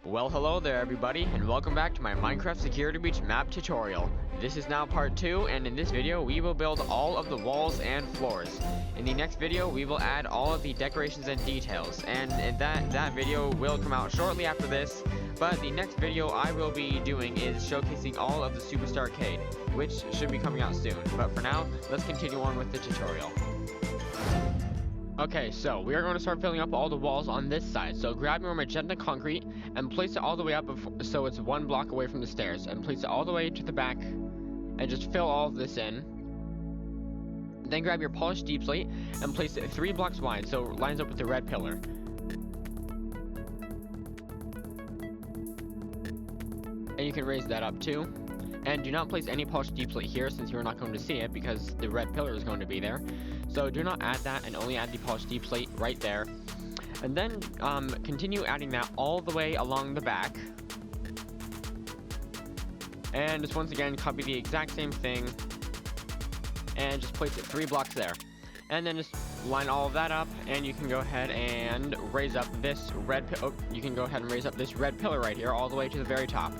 Well, hello there everybody, and welcome back to my Minecraft Security Breach map tutorial. This is now part 2, and in this video we will build all of the walls and floors. In the next video we will add all of the decorations and details, and that video will come out shortly after this, but the next video I will be doing is showcasing all of the Superstar Arcade, which should be coming out soon. But for now, let's continue on with the tutorial. Okay, so we are going to start filling up all the walls on this side. So grab your magenta concrete and place it all the way up so it's 1 block away from the stairs, and place it all the way to the back and just fill all of this in. Then grab your polished deep slate and place it 3 blocks wide so it lines up with the red pillar. And you can raise that up too. And do not place any polished deep slate here since you're not going to see it because the red pillar is going to be there. So do not add that and only add the polished deep slate right there. And then continue adding that all the way along the back. And just once again copy the exact same thing and just place it 3 blocks there. And then just line all of that up, and you can go ahead and raise up this red pillar right here all the way to the very top.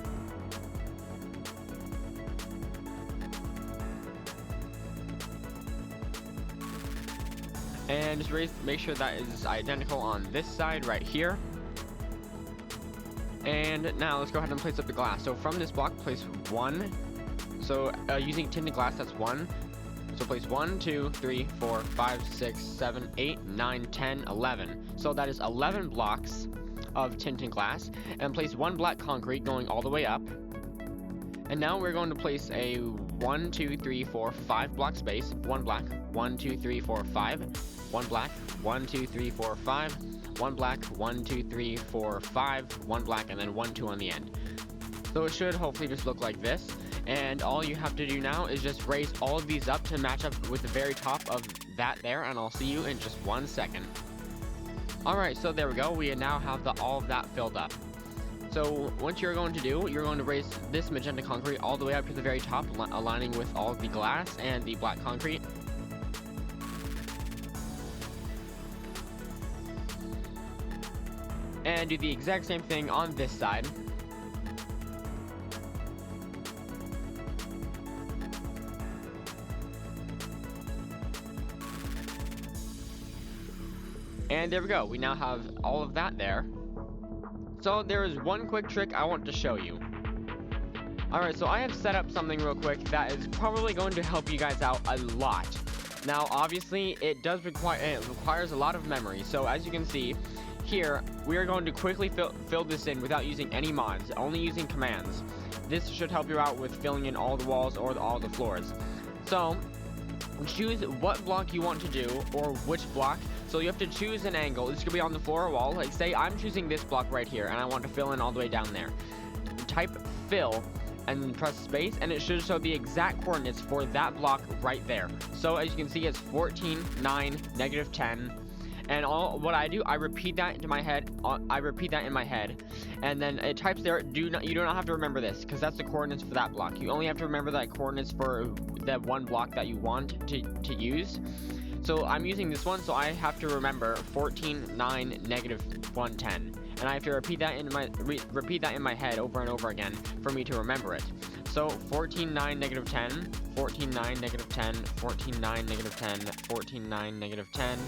And just make sure that is identical on this side right here. And now let's go ahead and place up the glass. So from this block, place 1. So using tinted glass, that's 1. So place 1, 2, 3, 4, 5, 6, 7, 8, 9, 10, 11. So that is 11 blocks of tinted glass. And place 1 black concrete going all the way up. And now we're going to place a 1, 2, 3, 4, 5 block space. 1 black, 1, 2, 3, 4, 5. 1 black, 1, 2, 3, 4, 5, 1 black, 1, 2, 3, 4, 5, 1 black, and then 1, 2 on the end. So it should hopefully just look like this. And all you have to do now is just raise all of these up to match up with the very top of that there, and I'll see you in just 1 second. Alright, so there we go. We now have all of that filled up. So what you're going to do, you're going to raise this magenta concrete all the way up to the very top, aligning with all of the glass and the black concrete. And do the exact same thing on this side. And there we go. We now have all of that there. So there is one quick trick I want to show you. Alright, so I have set up something real quick that is probably going to help you guys out a lot. Now, obviously, it requires a lot of memory. So as you can see, here, we are going to quickly fill this in without using any mods, only using commands. This should help you out with filling in all the walls or all the floors. So, choose what block you want to do, or which block. So you have to choose an angle. This could be on the floor or wall. Like, say I'm choosing this block right here, and I want to fill in all the way down there. Type fill, and press space, and it should show the exact coordinates for that block right there. So as you can see, it's 14, 9, negative 10. And what I do, I repeat that into my head. And then it types there. You do not have to remember this because that's the coordinates for that block. You only have to remember that coordinates for that one block that you want to use. So I'm using this one, so I have to remember 14, 9, negative 1, 10. And I have to repeat that in my head over and over again for me to remember it. So 14, 9, negative 10, 14, 9, negative 10, 14, 9, negative 10, 14, 9, negative 10.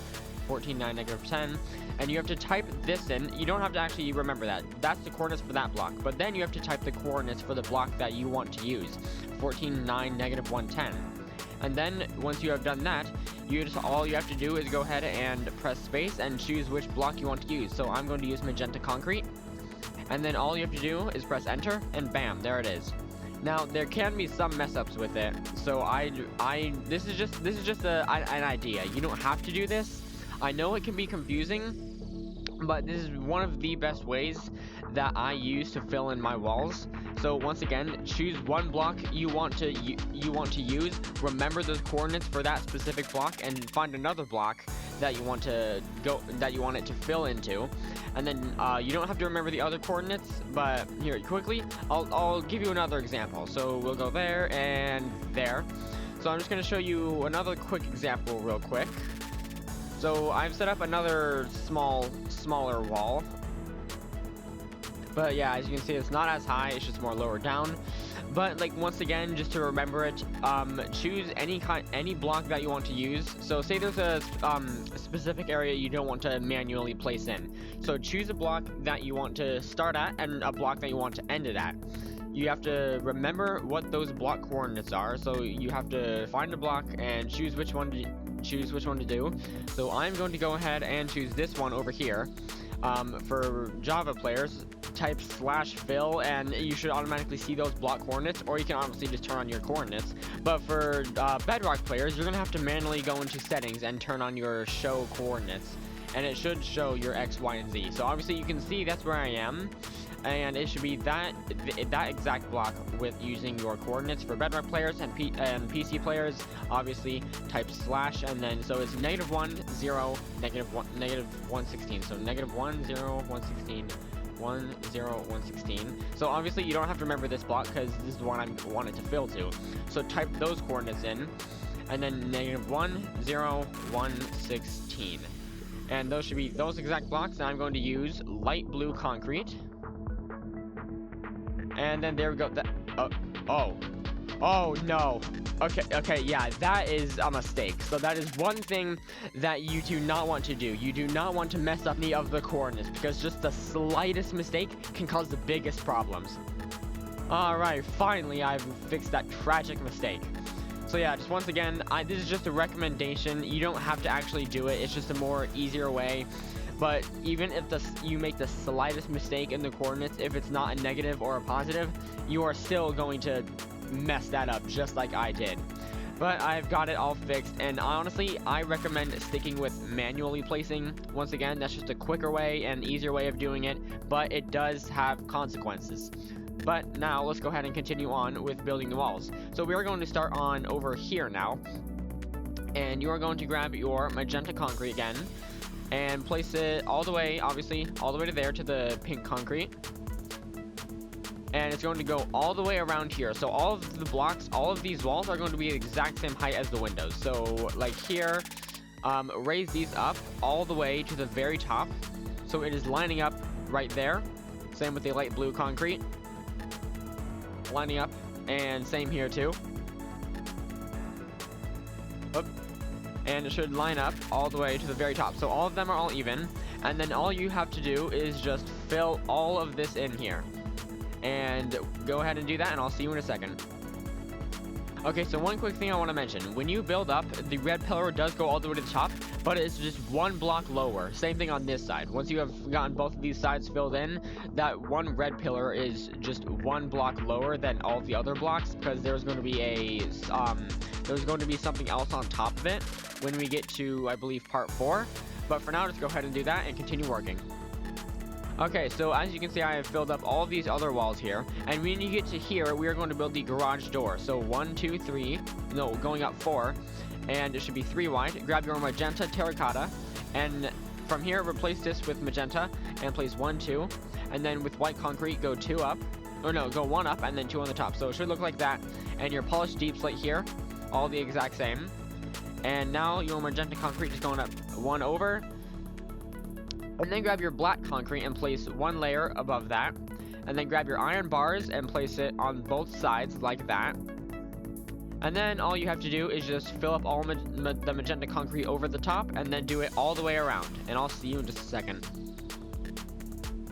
14, 9, negative 10, and you have to type this in. You don't have to actually remember that. That's the coordinates for that block, but then you have to type the coordinates for the block that you want to use. 14, 9, negative 1, 10. And then, once you have done that, all you have to do is go ahead and press space and choose which block you want to use. So I'm going to use magenta concrete, and then all you have to do is press enter, and bam, there it is. Now, there can be some mess ups with it, so this is just an idea. You don't have to do this. I know it can be confusing, but this is one of the best ways that I use to fill in my walls. So once again, choose one block you want to use. Remember those coordinates for that specific block, and find another block that you want it to fill into. And then you don't have to remember the other coordinates, but here quickly, I'll give you another example. So we'll go there and there. So I'm just going to show you another quick example real quick. So I've set up another smaller wall. But yeah, as you can see, it's not as high, it's just more lower down. But like, once again, just to remember it, choose any block that you want to use. So say there's a specific area you don't want to manually place in. So choose a block that you want to start at and a block that you want to end it at. You have to remember what those block coordinates are. So you have to find a block and choose which one to do. So I'm going to go ahead and choose this one over here. For Java players, type /fill and you should automatically see those block coordinates, or you can obviously just turn on your coordinates. But for Bedrock players, you're gonna have to manually go into settings and turn on your show coordinates, and it should show your X, Y, and Z. So obviously you can see that's where I am, and it should be that exact block with using your coordinates. For Bedrock players and PC players, obviously type / and then so it's -1 0 -1 116. So -1 0 116 1 0 116. So obviously you don't have to remember this block because this is the one I want it to fill to. So type those coordinates in, and then -1 0 116. And those should be those exact blocks. And I'm going to use light blue concrete. And then there we go. Oh no. Okay, yeah, that is a mistake. So that is one thing that you do not want to do. You do not want to mess up any of the coordinates, because just the slightest mistake can cause the biggest problems. Alright, finally I've fixed that tragic mistake. So yeah, just once again, this is just a recommendation. You don't have to actually do it. It's just a more easier way. But even if you make the slightest mistake in the coordinates, if it's not a negative or a positive, you are still going to mess that up just like I did. But I've got it all fixed, and honestly, I recommend sticking with manually placing. Once again, that's just a quicker way and easier way of doing it, but it does have consequences. But now let's go ahead and continue on with building the walls. So we are going to start on over here now, and you are going to grab your magenta concrete again and place it all the way, obviously, all the way to there, to the pink concrete. And it's going to go all the way around here. So all of the blocks, all of these walls are going to be the exact same height as the windows. So like here, raise these up all the way to the very top. So it is lining up right there. Same with the light blue concrete. Lining up, and same here too. Oop. And it should line up all the way to the very top. So all of them are all even, and then all you have to do is just fill all of this in here. And go ahead and do that, and I'll see you in a second. Okay, so one quick thing I want to mention. When you build up, the red pillar does go all the way to the top, but it's just one block lower. Same thing on this side. Once you have gotten both of these sides filled in, that one red pillar is just one block lower than all the other blocks, because there's going to be something else on top of it when we get to, I believe, part 4. But for now, just go ahead and do that and continue working. Okay, so as you can see, I have filled up all of these other walls here, and when you get to here, we are going to build the garage door. So 1 2 3, no, going up 4, and it should be 3 wide. Grab your magenta terracotta, and from here replace this with magenta and place 1 2, and then with white concrete go 2 up, or no, go 1 up and then 2 on the top. So it should look like that. And your polished deep slate here, all the exact same. And now your magenta concrete is going up 1 over. And then grab your black concrete and place 1 layer above that. And then grab your iron bars and place it on both sides like that. And then all you have to do is just fill up all the magenta concrete over the top, and then do it all the way around. And I'll see you in just a second.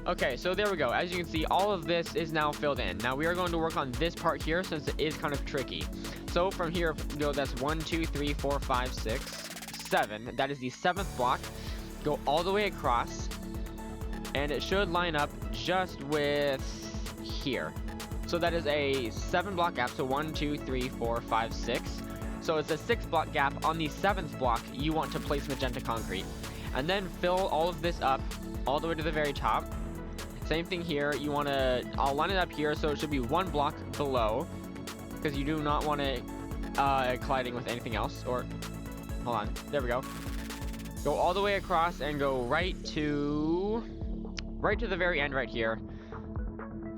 Okay, so there we go. As you can see, all of this is now filled in. Now we are going to work on this part here, since it is kind of tricky. So from here, that's 1 2 3 4 5 6 7. That is the 7th block. Go all the way across, and it should line up just with here. So that is a 7 block gap. So 1 2 3 4 5 6. So it's a 6 block gap. On the 7th block, you want to place magenta concrete, and then fill all of this up all the way to the very top. Same thing here. You want to, I'll line it up here, so it should be 1 block below, because you do not want it colliding with anything else. Or hold on, there we go. Go all the way across and go right to the very end right here.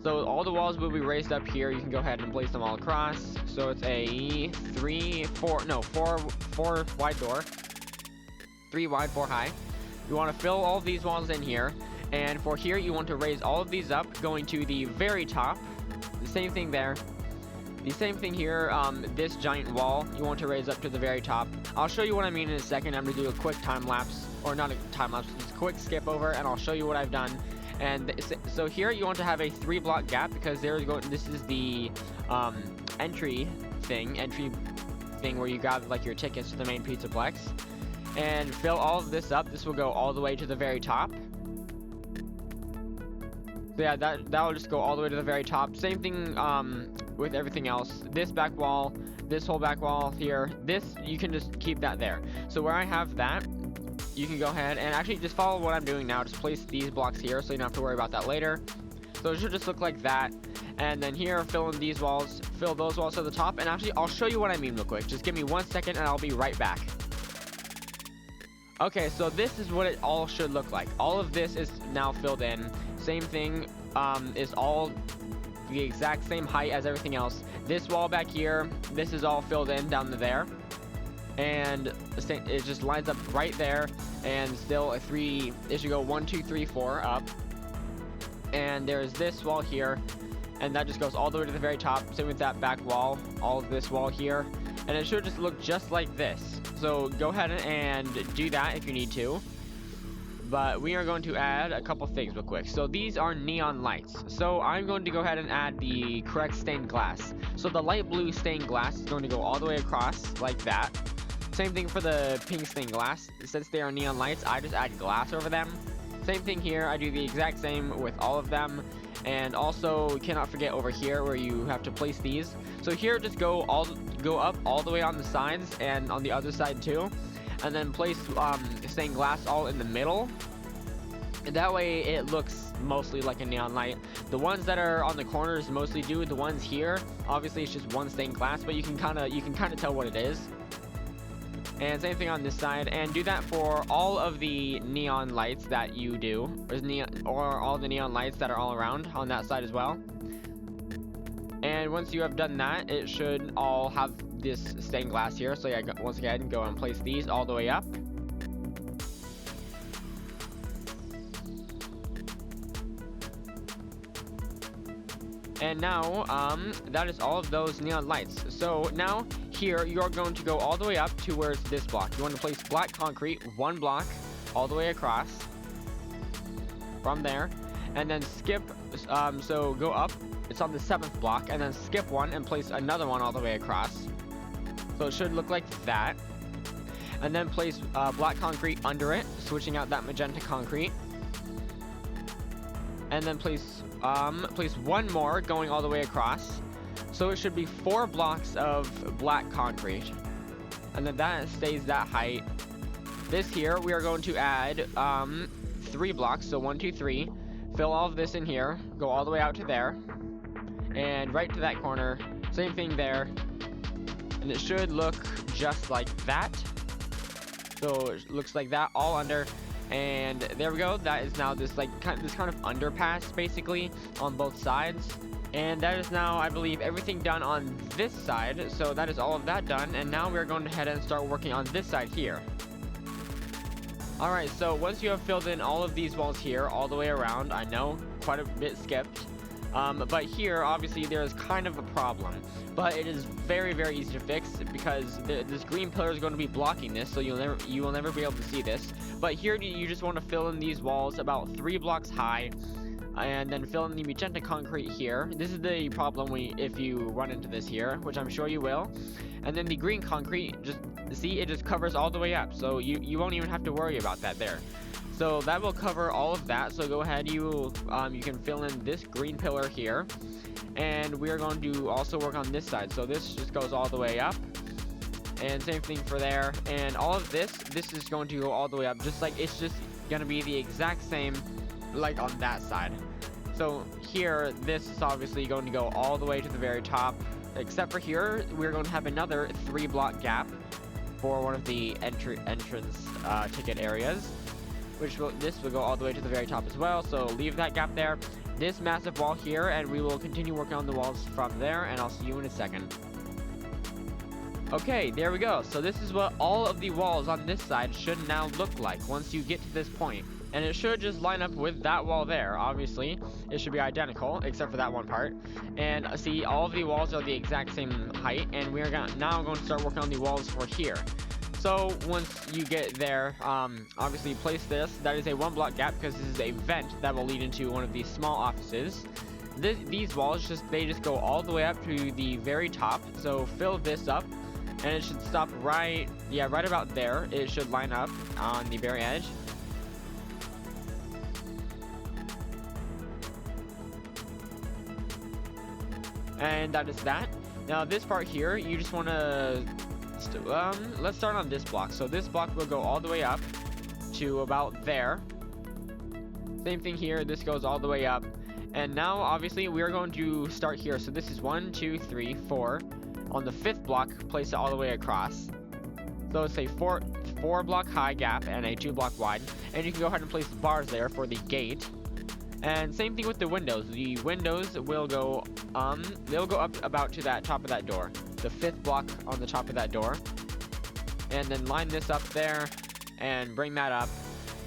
So all the walls will be raised up here. You can go ahead and place them all across. So it's a 4 wide door. 3 wide, 4 high. You want to fill all these walls in here. And for here, you want to raise all of these up, going to the very top. The same thing there. The same thing here, this giant wall, you want to raise up to the very top. I'll show you what I mean in a second. I'm going to do a quick time lapse, or not a time lapse, just a quick skip over, and I'll show you what I've done. And so here you want to have a 3-block gap, because this is the entry thing where you grab like your tickets to the main Pizzaplex. And fill all of this up. This will go all the way to the very top. So yeah, that will just go all the way to the very top. Same thing with everything else. This back wall, this whole back wall here, this, you can just keep that there. So where I have that, you can go ahead and actually just follow what I'm doing now. Just place these blocks here so you don't have to worry about that later. So it should just look like that. And then here, fill in these walls, fill those walls to the top. And actually, I'll show you what I mean real quick. Just give me 1 second and I'll be right back. Okay, so this is what it all should look like. All of this is now filled in. Same thing, is all the exact same height as everything else. This wall back here, this is all filled in down to there. And it just lines up right there. And still it should go 1, 2, 3, 4 up. And there's this wall here. And that just goes all the way to the very top. Same with that back wall, all of this wall here. And it should just look just like this. So go ahead and do that if you need to. But we are going to add a couple things real quick. So these are neon lights. So I'm going to go ahead and add the correct stained glass. So the light blue stained glass is going to go all the way across like that. Same thing for the pink stained glass. Since they are neon lights, I just add glass over them. Same thing here. I do the exact same with all of them. And also, cannot forget over here where you have to place these. So here, just go up all the way on the sides and on the other side too. And then place stained glass all in the middle. And that way it looks mostly like a neon light. The ones that are on the corners mostly do. The ones here, obviously it's just one stained glass, but you can kind of tell what it is. And same thing on this side, and do that for all of the neon lights that you do, or all the neon lights that are all around on that side as well. And once you have done that, it should all have this stained glass here. So yeah, once again, go and place these all the way up. And now, that is all of those neon lights. So now, here, you're going to go all the way up to where's this block. You want to place black concrete, 1 block, all the way across. From there. And then skip, so go up, it's on the 7th block, and then skip 1 and place another one all the way across. So it should look like that. And then place black concrete under it, switching out that magenta concrete. And then place 1 more going all the way across. So it should be 4 blocks of black concrete. And then that stays that height. This here, we are going to add 3 blocks. So 1, 2, 3. Fill all of this in here. Go all the way out to there. And right to that corner. Same thing there. And it should look just like that. So it looks like that all under. And there we go. That is now this kind of underpass basically on both sides. And that is now, I believe, everything done on this side. So that is all of that done. And now we're going ahead and start working on this side here. Alright, so once you have filled in all of these walls here, all the way around, I know, quite a bit skipped. But here, obviously, there is kind of a problem. But it is very, very easy to fix because this green pillar is going to be blocking this. So you will never be able to see this. But here, you just want to fill in these walls about 3 blocks high. And then fill in the magenta concrete here. This is the problem if you run into this here, which I'm sure you will. And then the green concrete, just see, it just covers all the way up. So you won't even have to worry about that there. So that will cover all of that. So go ahead, you can fill in this green pillar here. And we are going to also work on this side. So this just goes all the way up. And same thing for there. And all of this is going to go all the way up. Just like it's just going to be the exact same like on that side. So here, this is obviously going to go all the way to the very top, except for here, we're going to have another 3-block gap for one of the entrance ticket areas, this will go all the way to the very top as well. So leave that gap there, this massive wall here, and we will continue working on the walls from there, and I'll see you in a second. Okay, there we go. So this is what all of the walls on this side should now look like once you get to this point. and it should just line up with that wall there. Obviously, it should be identical, except for that one part. And see, all of the walls are the exact same height, and we are now going to start working on the walls for here. So once you get there, obviously place this. That is a 1 block gap because this is a vent that will lead into one of these small offices. These walls just go all the way up to the very top. So fill this up, and it should stop right about there. It should line up on the very edge. And that is that. Now this part here, you just want to let's start on this block. So this block will go all the way up to about there. Same thing here, this goes all the way up. And now obviously we are going to start here. So this is 1, 2, 3, 4. On the 5th block, place it all the way across. So it's a 4 block high gap and a 2 block wide. And you can go ahead and place bars there for the gate. And same thing with the windows. The windows will go they'll go up about to that top of that door. The 5th block on the top of that door. And then line this up there and bring that up.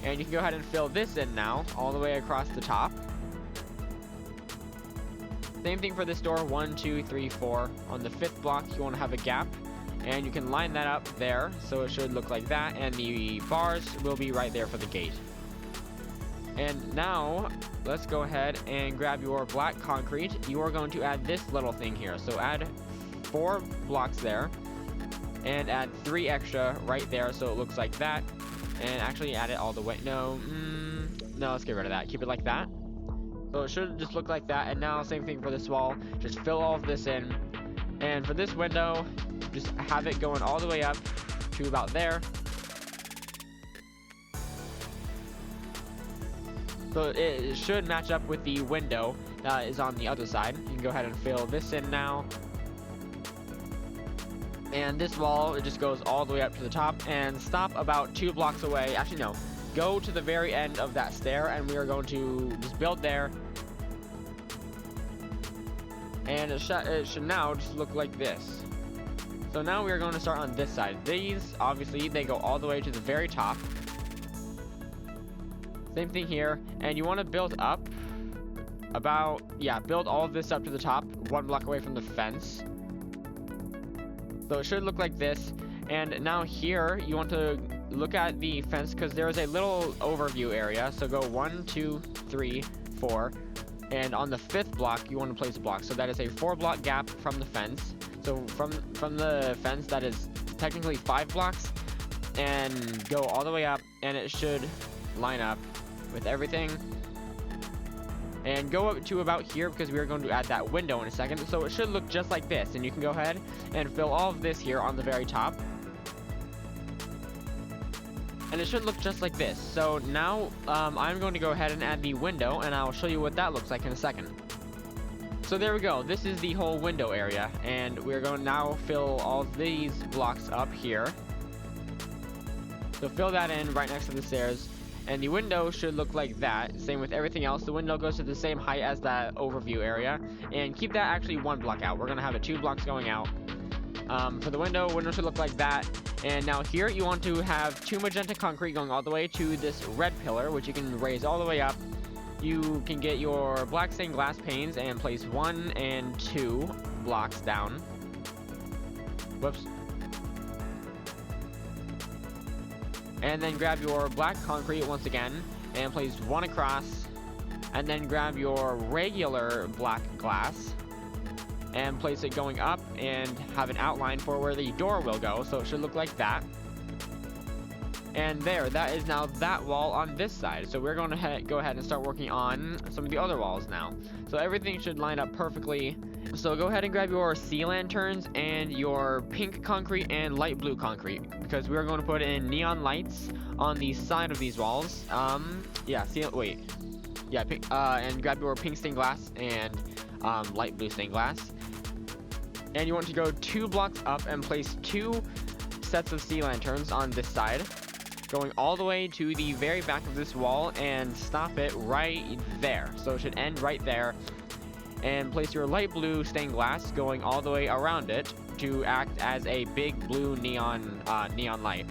And you can go ahead and fill this in now, all the way across the top. Same thing for this door, 1, 2, 3, 4. On the 5th block, you want to have a gap. And you can line that up there, so it should look like that. And the bars will be right there for the gate. And now, let's go ahead and grab your black concrete. You are going to add this little thing here. So add 4 blocks there. And add 3 extra right there, so it looks like that. And actually add it all the way. No, let's get rid of that. Keep it like that. So it should just look like that. And now, same thing for this wall. Just fill all of this in. And for this window, just have it going all the way up to about there. So it should match up with the window that is on the other side. You can go ahead and fill this in now. And this wall, it just goes all the way up to the top and stop about 2 blocks away. Actually, no. Go to the very end of that stair, and we are going to just build there. And it should now just look like this. So now we are going to start on this side. These, obviously, they go all the way to the very top. Same thing here. And you want to build up about, build all of this up to the top, 1 block away from the fence. So it should look like this. And now here, you want to look at the fence because there's a little overview area. So go 1, 2, 3, 4. And on the 5th block, you want to place a block. So that is a 4 block gap from the fence. So from the fence, that is technically 5 blocks. And go all the way up, and it should line up with everything. And go up to about here because we are going to add that window in a second. So it should look just like this. And you can go ahead and fill all of this here on the very top. And it should look just like this. So now I'm going to go ahead and add the window, and I'll show you what that looks like in a second. So there we go. This is the whole window area, and we're going to now fill all these blocks up here. So fill that in right next to the stairs, and the window should look like that. Same with everything else. The window goes to the same height as that overview area, and keep that actually 1 block out. We're going to have it 2 blocks going out. For the window should look like that. And now here you want to have 2 magenta concrete going all the way to this red pillar, which you can raise all the way up. You can get your black stained glass panes and place 1 and 2 blocks down. Whoops. And then grab your black concrete once again and place 1 across. And then grab your regular black glass and place it going up and have an outline for where the door will go. So it should look like that. And there, that is now that wall on this side. So we're going to go ahead and start working on some of the other walls now. So everything should line up perfectly. So go ahead and grab your sea lanterns and your pink concrete and light blue concrete, because we're going to put in neon lights on the side of these walls. And grab your pink stained glass and light blue stained glass. And you want to go 2 blocks up and place 2 sets of sea lanterns on this side, going all the way to the very back of this wall and stop it right there. So it should end right there. And place your light blue stained glass going all the way around it to act as a big blue neon light.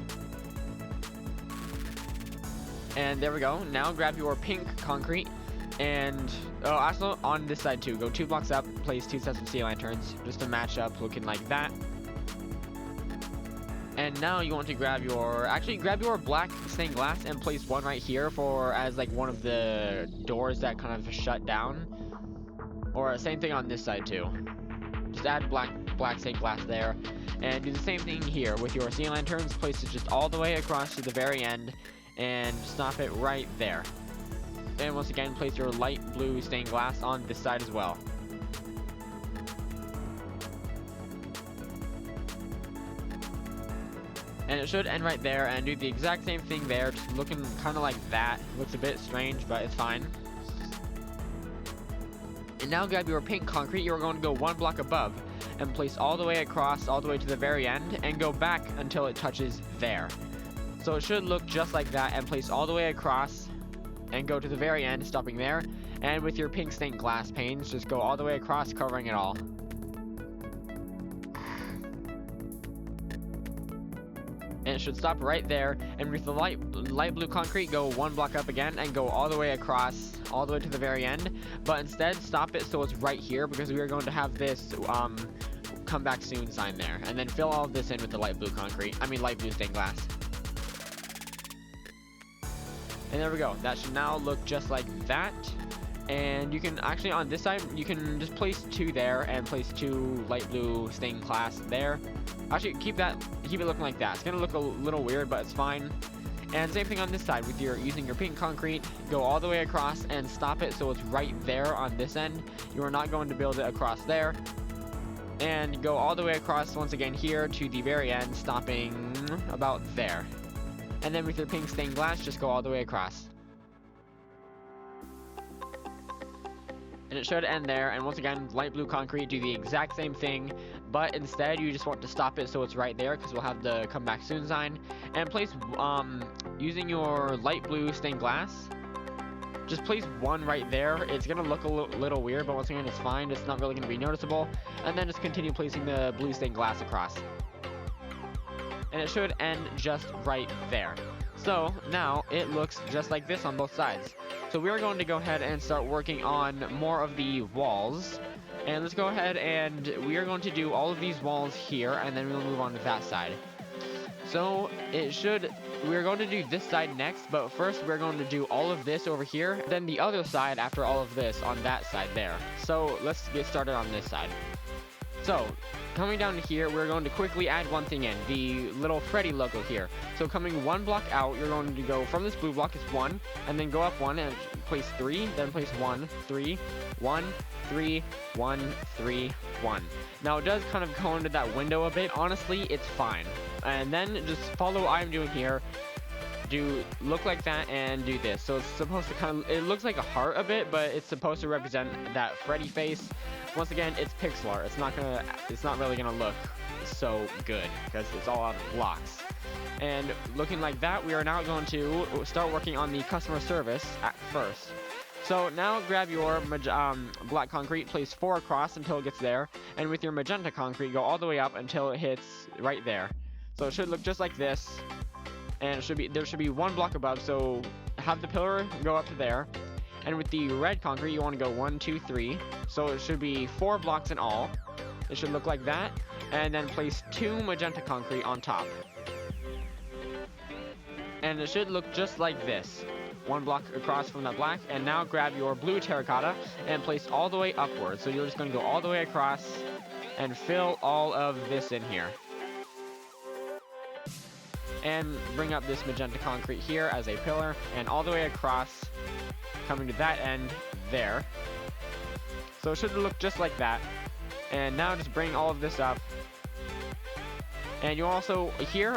And there we go. Now grab your pink concrete. And also on this side too, go 2 blocks up, place 2 sets of sea lanterns just to match up, looking like that. And now you want to grab your black stained glass and place one right here for as like one of the doors that kind of shut down. Or same thing on this side too. Just add black stained glass there, and do the same thing here with your sea lanterns. Place it just all the way across to the very end, and stop it right there. And once again, place your light blue stained glass on this side as well. And it should end right there, and do the exact same thing there, just looking kind of like that. Looks a bit strange, but it's fine. And now grab your pink concrete. You're going to go 1 block above and place all the way across, all the way to the very end, and go back until it touches there. So it should look just like that, and place all the way across and go to the very end, stopping there. And with your pink stained glass panes, just go all the way across, covering it all. And it should stop right there. And with the light blue concrete, go 1 block up again and go all the way across, all the way to the very end. But instead, stop it so it's right here, because we are going to have this come back soon sign there. And then fill all of this in with the light blue stained glass. And there we go. That should now look just like that. And you can actually, on this side, you can just place 2 there and place 2 light blue stained glass there. Actually, keep it looking like that. It's gonna look a little weird, but it's fine. And same thing on this side with using your pink concrete. Go all the way across and stop it so it's right there on this end. You are not going to build it across there. And go all the way across once again here to the very end, stopping about there. And then with your pink stained glass, just go all the way across. And it should end there. And once again, light blue concrete, do the exact same thing, but instead you just want to stop it so it's right there, because we'll have the come back soon sign. And place using your light blue stained glass, just place 1 right there. It's gonna look a little weird, but once again, it's fine. It's not really gonna be noticeable. And then just continue placing the blue stained glass across. And it should end just right there. So now it looks just like this on both sides. So we are going to go ahead and start working on more of the walls. And let's go ahead and we are going to do all of these walls here, and then we'll move on to that side. So we're going to do this side next, but first we're going to do all of this over here, then the other side after all of this on that side there. So let's get started on this side. So, coming down here, we're going to quickly add one thing in, the little Freddy logo here. So coming 1 block out, you're going to go from this blue block, it's 1, and then go up 1 and place 3, then place 1, 3, 1, 3, 1, 3, 1. Now it does kind of go into that window a bit. Honestly, it's fine. And then just follow what I'm doing here. Look like that and do this. So it's supposed to it looks like a heart a bit, but it's supposed to represent that Freddy face. Once again, it's pixel art. It's not really gonna look so good because it's all out of blocks. And looking like that, we are now going to start working on the customer service at first. So now grab your black concrete, place 4 across until it gets there, and with your magenta concrete, go all the way up until it hits right there. So it should look just like this. And there should be 1 block above, so have the pillar go up to there. And with the red concrete, you want to go 1, 2, 3. So it should be 4 blocks in all. It should look like that. And then place 2 magenta concrete on top. And it should look just like this. 1 block across from that black. And now grab your blue terracotta and place all the way upwards. So you're just going to go all the way across and fill all of this in here. And bring up this magenta concrete here as a pillar, and all the way across, coming to that end there. So it should look just like that. And now just bring all of this up. And you also, here,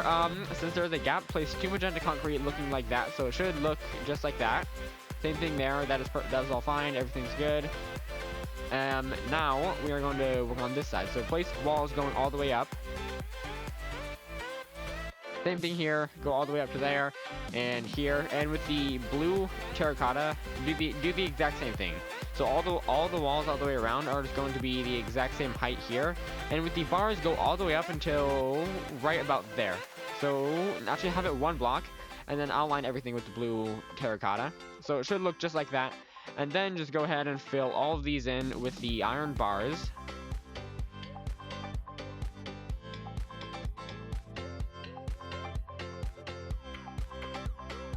since there's a gap, place 2 magenta concrete looking like that, so it should look just like that. Same thing there, that is all fine, everything's good. Now, we are going to work on this side. So place walls going all the way up. Same thing here, go all the way up to there, and here, and with the blue terracotta, do the exact same thing. So all the walls all the way around are just going to be the exact same height here, and with the bars, go all the way up until right about there. So actually have it 1 block, and then outline everything with the blue terracotta. So it should look just like that. And then just go ahead and fill all of these in with the iron bars.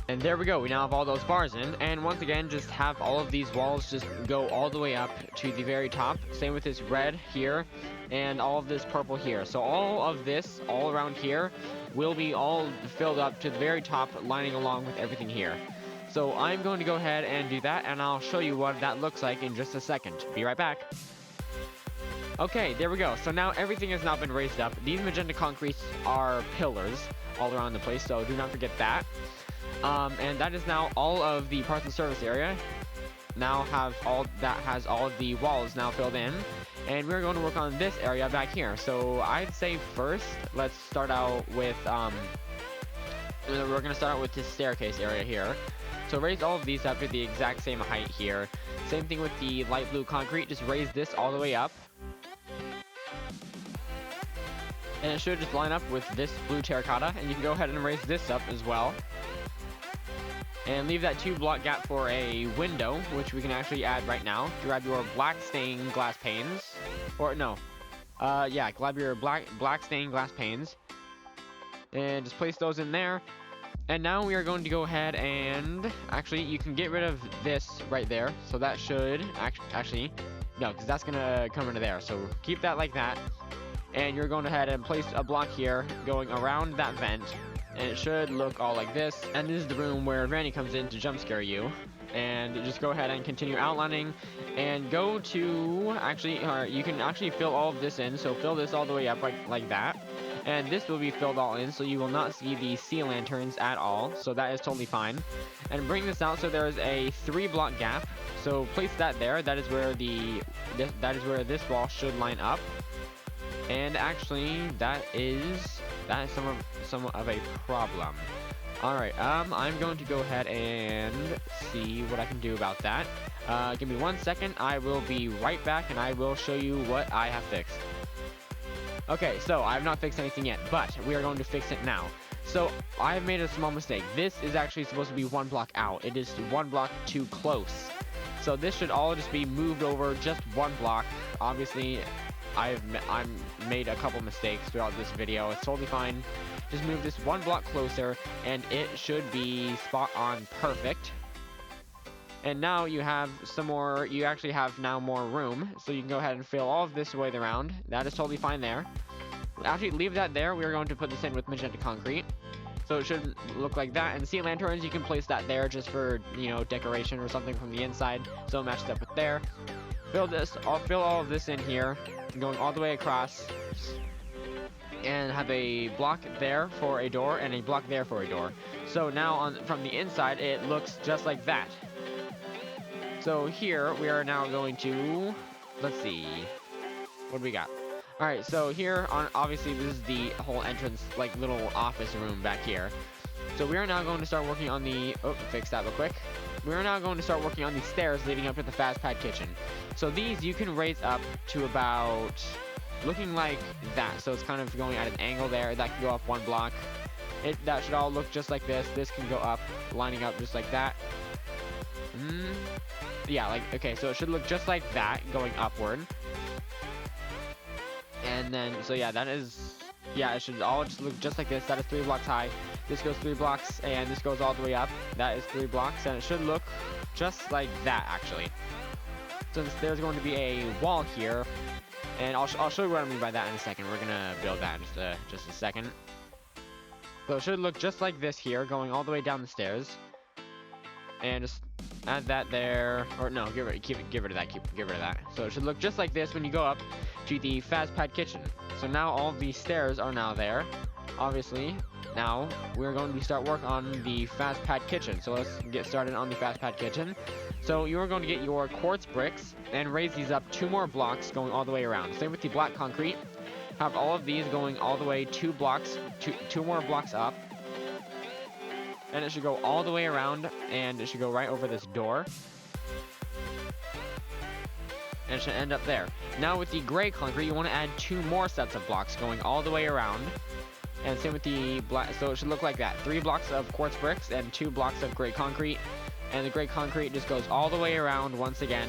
And there we go, we now have all those bars in, and once again, just have all of these walls just go all the way up to the very top. Same with this red here, and all of this purple here. So all of this, all around here, will be all filled up to the very top, lining along with everything here. So I'm going to go ahead and do that, and I'll show you what that looks like in just a second. Be right back. Okay, there we go. So now everything has now been raised up. These magenta concretes are pillars all around the place, so do not forget that. And that is now all of the parts of the service area. Now has all of the walls now filled in, and we're going to work on this area back here. So I'd say first, let's start out with we're going to start out with this staircase area here. So raise all of these up to the exact same height here. Same thing with the light blue concrete. Just raise this all the way up. And it should just line up with this blue terracotta, and you can go ahead and raise this up as well. And leave that 2-block gap for a window, which we can actually add right now. Grab your black stained glass panes. Or no. Yeah, grab your black stained glass panes. And just place those in there. And now we are going to go ahead and actually you can get rid of this right there. So that should actually no, because that's gonna come into there. So keep that like that. And you're going ahead and place a block here going around that vent. And it should look all like this. And this is the room where Granny comes in to jump scare you. And just go ahead and continue outlining. And go to, you can actually fill all of this in. So fill this all the way up like that. And this will be filled all in, so you will not see the sea lanterns at all. So that is totally fine. And bring this out so there is a 3-block gap. So place that there. That is where this wall should line up. And actually, that is somewhat of a problem. Alright, I'm going to go ahead and see what I can do about that. Give me 1 second, I will be right back and I will show you what I have fixed. Okay, so I have not fixed anything yet, but we are going to fix it now. So, I have made a small mistake. This is actually supposed to be 1 block out. It is 1 block too close. So this should all just be moved over just 1 block. Obviously, I've made a couple mistakes throughout this video. It's totally fine. Just move this 1 block closer, and it should be spot on perfect. And now you have some more, you actually have now more room, so you can go ahead and fill all of this way around. That is totally fine there. Actually, leave that there. We're going to put this in with magenta concrete. So it should look like that. And sea lanterns, you can place that there just for, you know, decoration or something from the inside. So it matches up with there. I'll fill all of this in here, going all the way across. And have a block there for a door and a block there for a door. So now from the inside, it looks just like that. So here we are now going to, let's see, what do we got? All right, so here on, obviously this is the whole entrance, like little office room back here. So we are now going to start working on the, fix that real quick. We are now going to start working on the stairs leading up to the Fast Pad kitchen. So these you can raise up to about, looking like that. So it's kind of going at an angle there. That can go up 1 block. That should all look just like this. This can go up, lining up just like that. Yeah, like, okay, so it should look just like that, going upward. And then, so yeah, that is, yeah, it should all just look just like this. That is 3 blocks high. This goes 3 blocks, and this goes all the way up. That is 3 blocks, and it should look just like that, actually. So there's going to be a wall here, and I'll show you what I mean by that in a second. We're gonna build that in just a second. So it should look just like this here, going all the way down the stairs. And just add that there, or no, get rid of that. So it should look just like this when you go up to the Fast Pad kitchen. So now all of these stairs are now there. Obviously, now we're going to start work on the Fast Pad kitchen. So let's get started on the Fast Pad kitchen. So you're going to get your quartz bricks and raise these up 2 more blocks going all the way around. Same with the black concrete. Have all of these going all the way 2 more blocks up. And it should go all the way around, and it should go right over this door. And it should end up there. Now with the gray concrete, you want to add 2 more sets of blocks going all the way around. And same with the black, so it should look like that. 3 blocks of quartz bricks and 2 blocks of gray concrete. And the gray concrete just goes all the way around once again.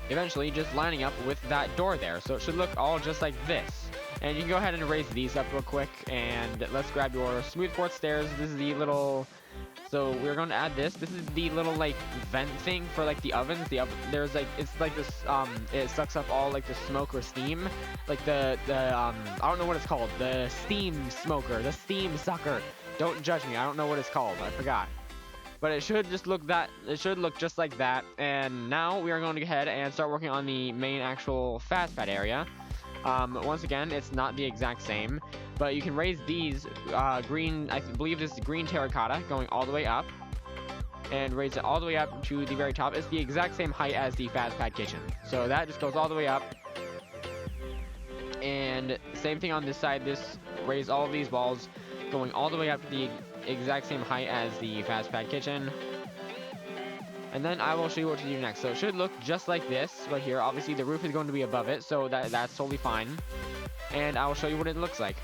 Eventually just lining up with that door there. So it should look all just like this. And you can go ahead and raise these up real quick. And let's grab your smooth quartz stairs. This is the little... So we're going to add this. This is the little like vent thing for like the ovens. There's like, it's like this, it sucks up all like the smoke or steam. Like I don't know what it's called. The steam smoker, the steam sucker. Don't judge me. I don't know what it's called. I forgot. But it should just look it should look just like that. And now we are going to go ahead and start working on the main actual fast pad area. Once again, it's not the exact same, but you can raise these green, I believe this is green terracotta going all the way up, and raise it all the way up to the very top. It's the exact same height as the fast pad kitchen, so that just goes all the way up. And same thing on this side, raise all of these walls going all the way up to the exact same height as the fast pad kitchen. And then I will show you what to do next. So it should look just like this right here. Obviously the roof is going to be above it, so that's totally fine. And I will show you what it looks like.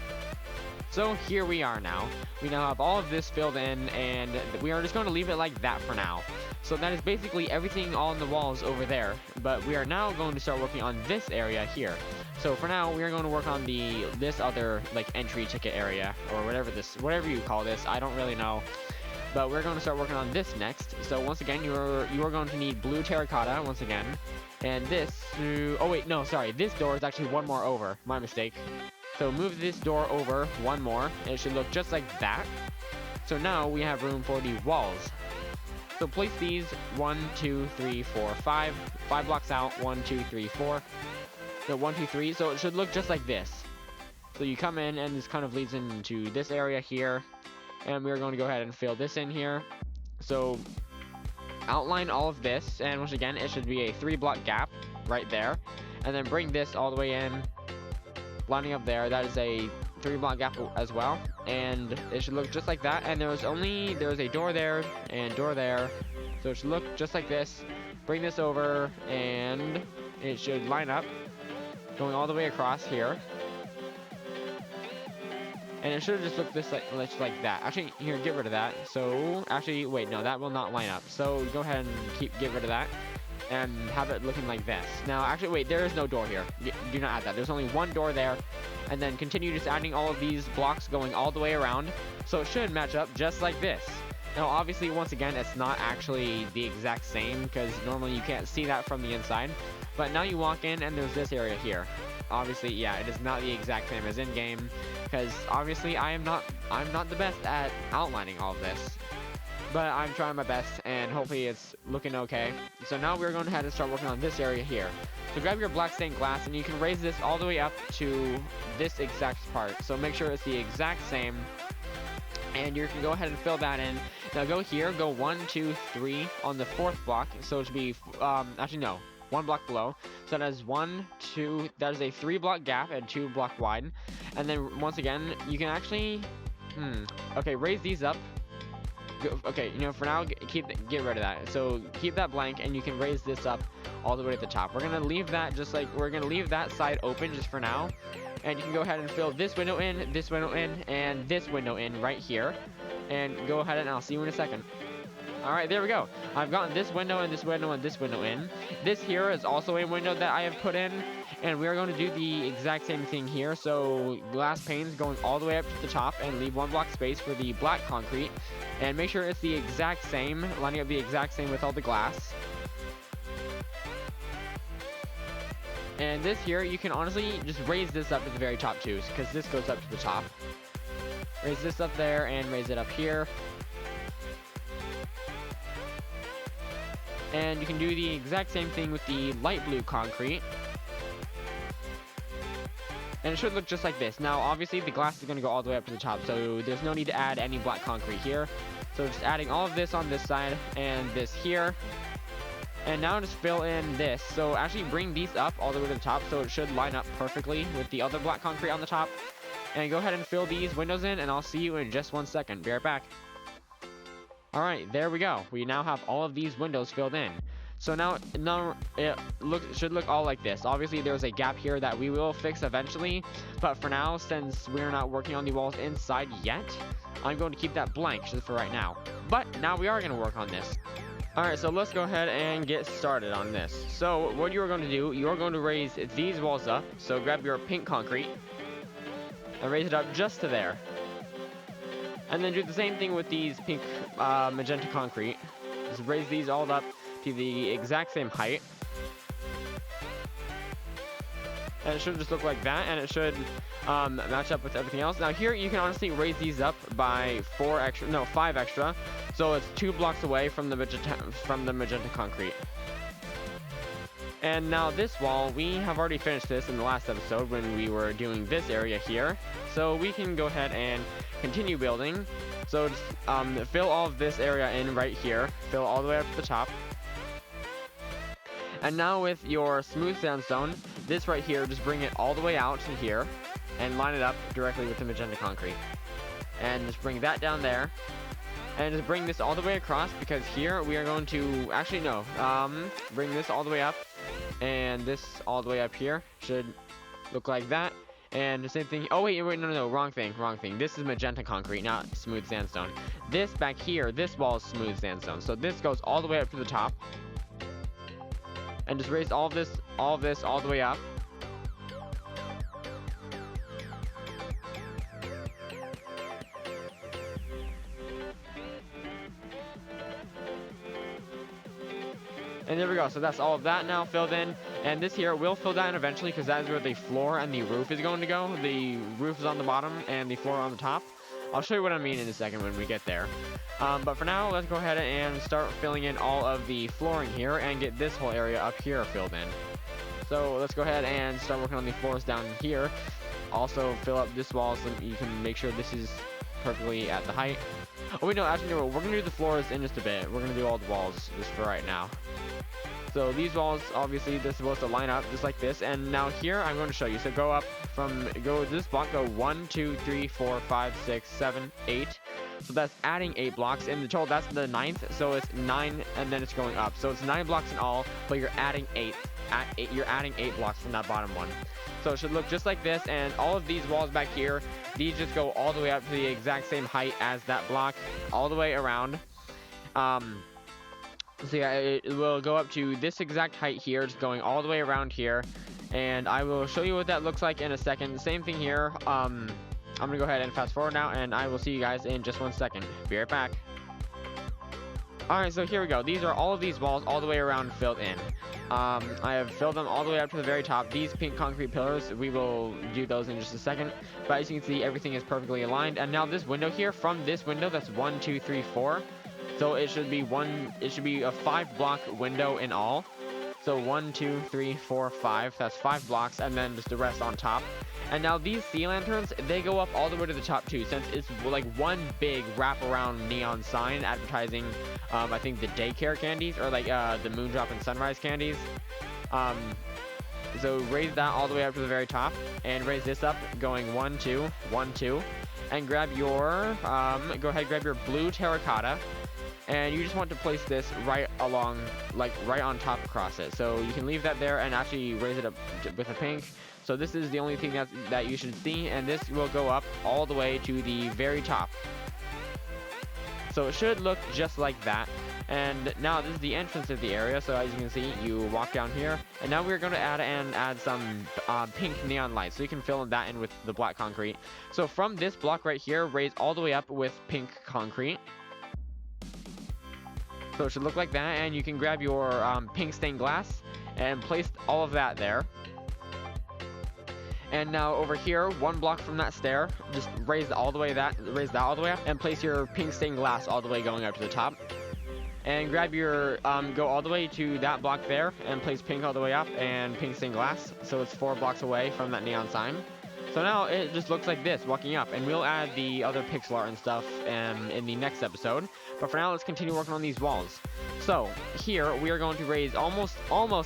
So here we are now. We now have all of this filled in, and we are just going to leave it like that for now. So that is basically everything on the walls over there. But we are now going to start working on this area here. So for now, we are going to work on this other like entry ticket area, or whatever you call this. I don't really know. But we're going to start working on this next. So once again, you are going to need blue terracotta once again. And this, oh wait, no, sorry. This door is actually one more over. My mistake. So move this door over one more, and it should look just like that. So now we have room for the walls. So place these 1, 2, 3, 4, 5. 5 blocks out. 1, 2, 3, 4. No, 1, 2, 3. So it should look just like this. So you come in, and this kind of leads into this area here. And we're going to go ahead and fill this in here. So outline all of this, and once again, it should be a 3-block gap right there. And then bring this all the way in, lining up there. That is a 3-block gap as well. And it should look just like that. And there's a door there and door there. So it should look just like this. Bring this over, and it should line up, going all the way across here. And it should just look like that. Actually, here, get rid of that. So, actually, wait, no, that will not line up. So, go ahead and get rid of that. And have it looking like this. Now, actually, wait, there is no door here. Do not add that. There's only one door there. And then continue just adding all of these blocks going all the way around. So, it should match up just like this. Now, obviously, once again, it's not actually the exact same, because normally you can't see that from the inside. But now you walk in, and there's this area here. Obviously, yeah, it is not the exact same as in-game, because obviously I'm not the best at outlining all of this, but I'm trying my best, and hopefully it's looking okay. So now we're going to have to start working on this area here. So grab your black stained glass, and you can raise this all the way up to this exact part. So make sure it's the exact same, and you can go ahead and fill that in. Now go here, go 1, 2, 3 on the 4th block. So it should be actually no. 1 block below. So that is 1, 2, that is a 3-block gap and 2 block wide. And then once again, you can actually, okay, raise these up. Okay, you know, for now, get rid of that. So keep that blank, and you can raise this up all the way to the top. We're gonna leave that we're gonna leave that side open just for now. And you can go ahead and fill this window in, and this window in right here. And go ahead, and I'll see you in a second. Alright, there we go. I've gotten this window and this window and this window in. This here is also a window that I have put in. And we are going to do the exact same thing here. So glass panes going all the way up to the top, and leave 1 block space for the black concrete. And make sure it's the exact same, lining up the exact same with all the glass. And this here, you can honestly just raise this up to the very top too, because this goes up to the top. Raise this up there and raise it up here. And you can do the exact same thing with the light blue concrete. And it should look just like this. Now, obviously, the glass is going to go all the way up to the top, so there's no need to add any black concrete here. So just adding all of this on this side and this here. And now just fill in this. So actually bring these up all the way to the top, so it should line up perfectly with the other black concrete on the top. And go ahead and fill these windows in, and I'll see you in just 1 second. Be right back. Alright, there we go. We now have all of these windows filled in. So now it should look all like this. Obviously there's a gap here that we will fix eventually, but for now, since we're not working on the walls inside yet, I'm going to keep that blank just for right now. But now we are going to work on this. Alright, so let's go ahead and get started on this. So what you're going to do, you're going to raise these walls up. So grab your pink concrete and raise it up just to there. And then do the same thing with these pink magenta concrete. Just raise these all up to the exact same height. And it should just look like that, and it should match up with everything else. Now here you can honestly raise these up by 5 extra. So it's 2 blocks away from the magenta concrete. And now this wall, we have already finished this in the last episode when we were doing this area here. So we can go ahead and continue building. So just fill all of this area in right here. Fill all the way up to the top. And now with your smooth sandstone, this right here, just bring it all the way out to here and line it up directly with the magenta concrete. And just bring that down there. And just bring this all the way across, because here we are going to, actually no, bring this all the way up, and this all the way up here should look like that. And the same thing, oh wait, no, wrong thing. This is magenta concrete, not smooth sandstone. This back here, this wall is smooth sandstone. So this goes all the way up to the top. And just raise all of this all the way up. And there we go. So that's all of that now filled in. And this here will fill that in eventually, because that is where the floor and the roof is going to go. The roof is on the bottom and the floor on the top. I'll show you what I mean in a second when we get there. But for now, let's go ahead and start filling in all of the flooring here and get this whole area up here filled in. So let's go ahead and start working on the floors down here. Also fill up this wall so you can make sure this is perfectly at the height. Oh wait, no, actually no, we're gonna do the floors in just a bit. We're gonna do all the walls just for right now. So these walls, obviously, they're supposed to line up just like this. And now here, I'm going to show you. So go this block, go 1, 2, 3, 4, 5, 6, 7, 8. So that's adding 8 blocks. In the total, that's the 9th. So it's 9, and then it's going up. So it's 9 blocks in all, but you're adding 8. You're adding 8 blocks from that bottom one. So it should look just like this. And all of these walls back here, these just go all the way up to the exact same height as that block, all the way around. So yeah, it will go up to this exact height here, just going all the way around here. And I will show you what that looks like in a second. Same thing here. I'm gonna go ahead and fast forward now, and I will see you guys in just 1 second. Be right back. Alright, so here we go. These are all of these walls all the way around filled in. I have filled them all the way up to the very top. These pink concrete pillars, we will do those in just a second. But as you can see, everything is perfectly aligned. And now this window here, from this window, that's 1, 2, 3, 4. So it should be a 5 block window in all. So 1, 2, 3, 4, 5. That's 5 blocks, and then just the rest on top. And now these sea lanterns, they go up all the way to the top too, since it's like one big wraparound neon sign advertising, I think the daycare candies, or like the Moondrop and Sunrise candies. So raise that all the way up to the very top, and raise this up, going 1, 2, 1, 2, and grab your go ahead, grab your blue terracotta. And you just want to place this right along, like right on top across it. So you can leave that there and actually raise it up with a pink. So this is the only thing that you should see, and this will go up all the way to the very top. So it should look just like that. And now this is the entrance of the area. So as you can see, you walk down here, and now we're going to add some pink neon lights, so you can fill that in with the black concrete. So from this block right here, raise all the way up with pink concrete. So it should look like that, and you can grab your pink stained glass and place all of that there. And now over here, 1 block from that stair, just raise that all the way up, and place your pink stained glass all the way going up to the top. And grab your go all the way to that block there, and place pink all the way up and pink stained glass. So it's 4 blocks away from that neon sign. So now it just looks like this walking up, and we'll add the other pixel art and stuff in the next episode. But for now, let's continue working on these walls. So here we are going to raise almost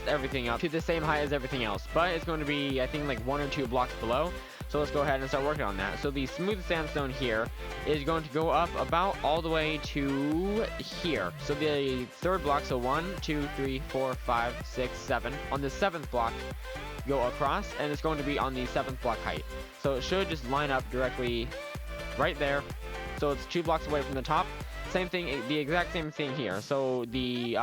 everything up to the same height as everything else, but it's going to be, I think, like 1 or 2 blocks below. So let's go ahead and start working on that. So the smooth sandstone here is going to go up about all the way to here. So the third block, so 1, 2, 3, 4, 5, 6, 7. On the 7th block, go across, and it's going to be on the 7th block height. So it should just line up directly right there. So it's 2 blocks away from the top. Same thing, the exact same thing here. So the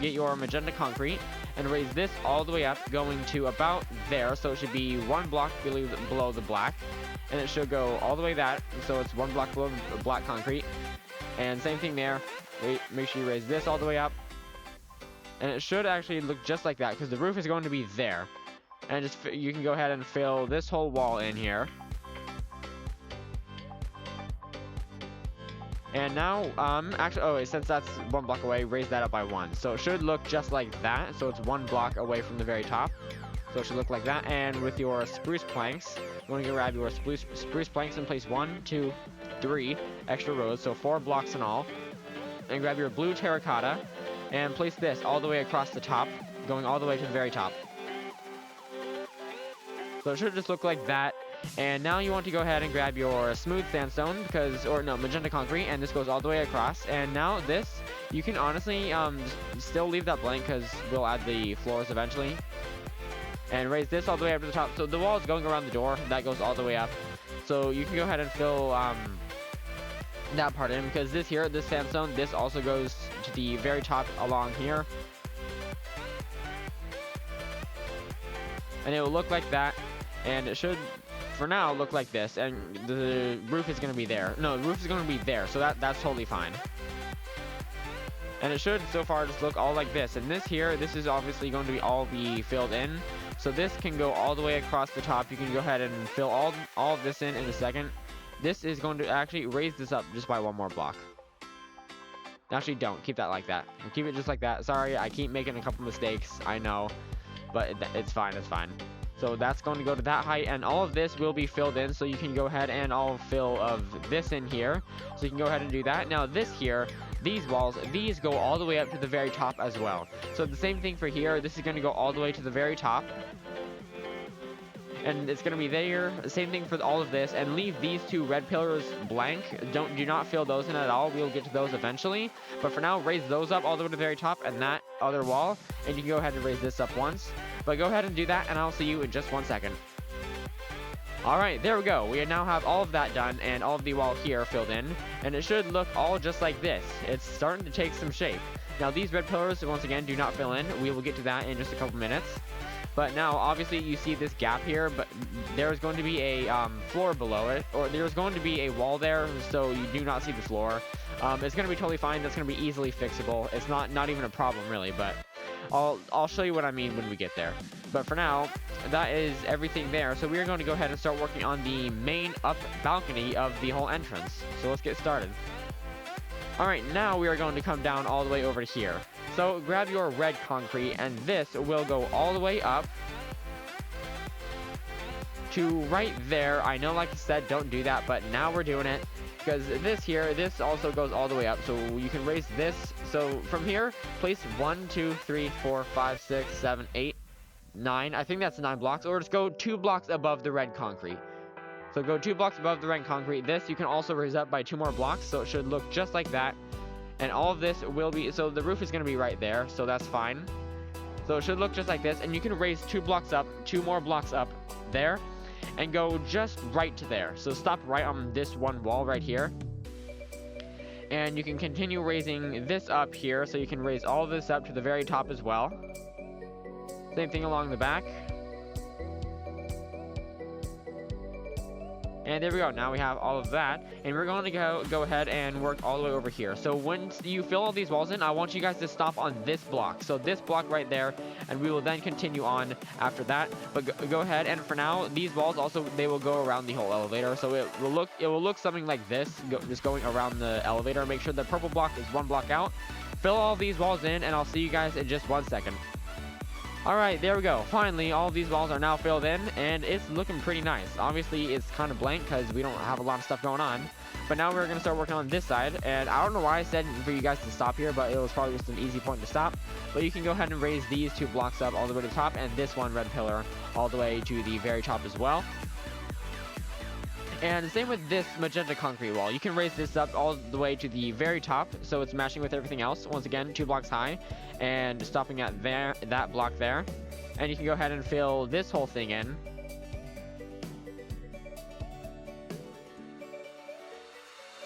get your magenta concrete and raise this all the way up, going to about there. So it should be 1 block below the black, and it should go all the way that. So it's 1 block below the black concrete, and same thing there. Make sure you raise this all the way up, and it should actually look just like that because the roof is going to be there. And just you can go ahead and fill this whole wall in here. And now, actually, oh wait, since that's 1 block away, raise that up by 1. So it should look just like that. So it's 1 block away from the very top. So it should look like that. And with your spruce planks, you want to grab your spruce planks and place 1, 2, 3 extra rows. So 4 blocks in all. And grab your blue terracotta and place this all the way across the top, going all the way to the very top. So it should just look like that. And now you want to go ahead and grab your smooth sandstone, magenta concrete, and this goes all the way across. And now this, you can honestly still leave that blank because we'll add the floors eventually. And raise this all the way up to the top. So the wall is going around the door, that goes all the way up. So you can go ahead and fill that part in, because this sandstone, this also goes to the very top along here. And it will look like that, and it should, for now, look like this, and the roof is going to be there. No, the roof is going to be there, so that's totally fine. And it should, so far, just look all like this. And this here, this is obviously going to all be filled in. So this can go all the way across the top. You can go ahead and fill all of this in a second. This is going to actually raise this up just by 1 more block. Actually, don't. Keep that like that. Keep it just like that. Sorry, I keep making a couple mistakes. I know. But it's fine. It's fine. So that's going to go to that height, and all of this will be filled in, so you can go ahead and all fill of this in here. So you can go ahead and do that. Now this here, these walls, these go all the way up to the very top as well. So the same thing for here. This is going to go all the way to the very top. And it's going to be there. Same thing for all of this. And leave these 2 red pillars blank. Do not fill those in at all. We'll get to those eventually. But for now, raise those up all the way to the very top and that other wall. And you can go ahead and raise this up once. But go ahead and do that, and I'll see you in just 1 second. Alright, there we go. We now have all of that done and all of the wall here filled in. And it should look all just like this. It's starting to take some shape. Now these red pillars, once again, do not fill in. We will get to that in just a couple minutes. But now, obviously, you see this gap here, but there's going to be a floor below it, or there's going to be a wall there, so you do not see the floor. It's going to be totally fine. That's going to be easily fixable. It's not even a problem, really, but I'll show you what I mean when we get there. But for now, that is everything there. So we are going to go ahead and start working on the main up balcony of the whole entrance. So let's get started. Alright, now we are going to come down all the way over to here. So grab your red concrete, and this will go all the way up to right there. I know, like I said, don't do that, but now we're doing it. Because this also goes all the way up, so you can raise this. So from here, place 1, 2, 3, 4, 5, 6, 7, 8, 9. I think that's 9 blocks, or just go 2 blocks above the red concrete. So go 2 blocks above the red concrete. This you can also raise up by 2 more blocks, so it should look just like that. And all of this will be, so the roof is going to be right there, so that's fine. So it should look just like this, and you can raise 2 blocks up, 2 more blocks up there, and go just right to there. So stop right on this one wall right here. And you can continue raising this up here, so you can raise all of this up to the very top as well. Same thing along the back. And there we go. Now we have all of that, and we're going to go ahead and work all the way over here. So once you fill all these walls in, I want you guys to stop on this block. So this block right there, and we will then continue on after that. But go ahead, and for now, these walls also, they will go around the whole elevator. So it will look something like this, just going around the elevator. Make sure the purple block is 1 block out. Fill all these walls in, and I'll see you guys in just 1 second. Alright, there we go. Finally, all of these walls are now filled in, and it's looking pretty nice. Obviously, it's kind of blank because we don't have a lot of stuff going on. But now we're going to start working on this side, and I don't know why I said for you guys to stop here, but it was probably just an easy point to stop. But you can go ahead and raise these 2 blocks up all the way to the top, and this one red pillar all the way to the very top as well. And same with this magenta concrete wall. You can raise this up all the way to the very top, so it's matching with everything else. Once again, 2 blocks high, and stopping at that block there. And you can go ahead and fill this whole thing in.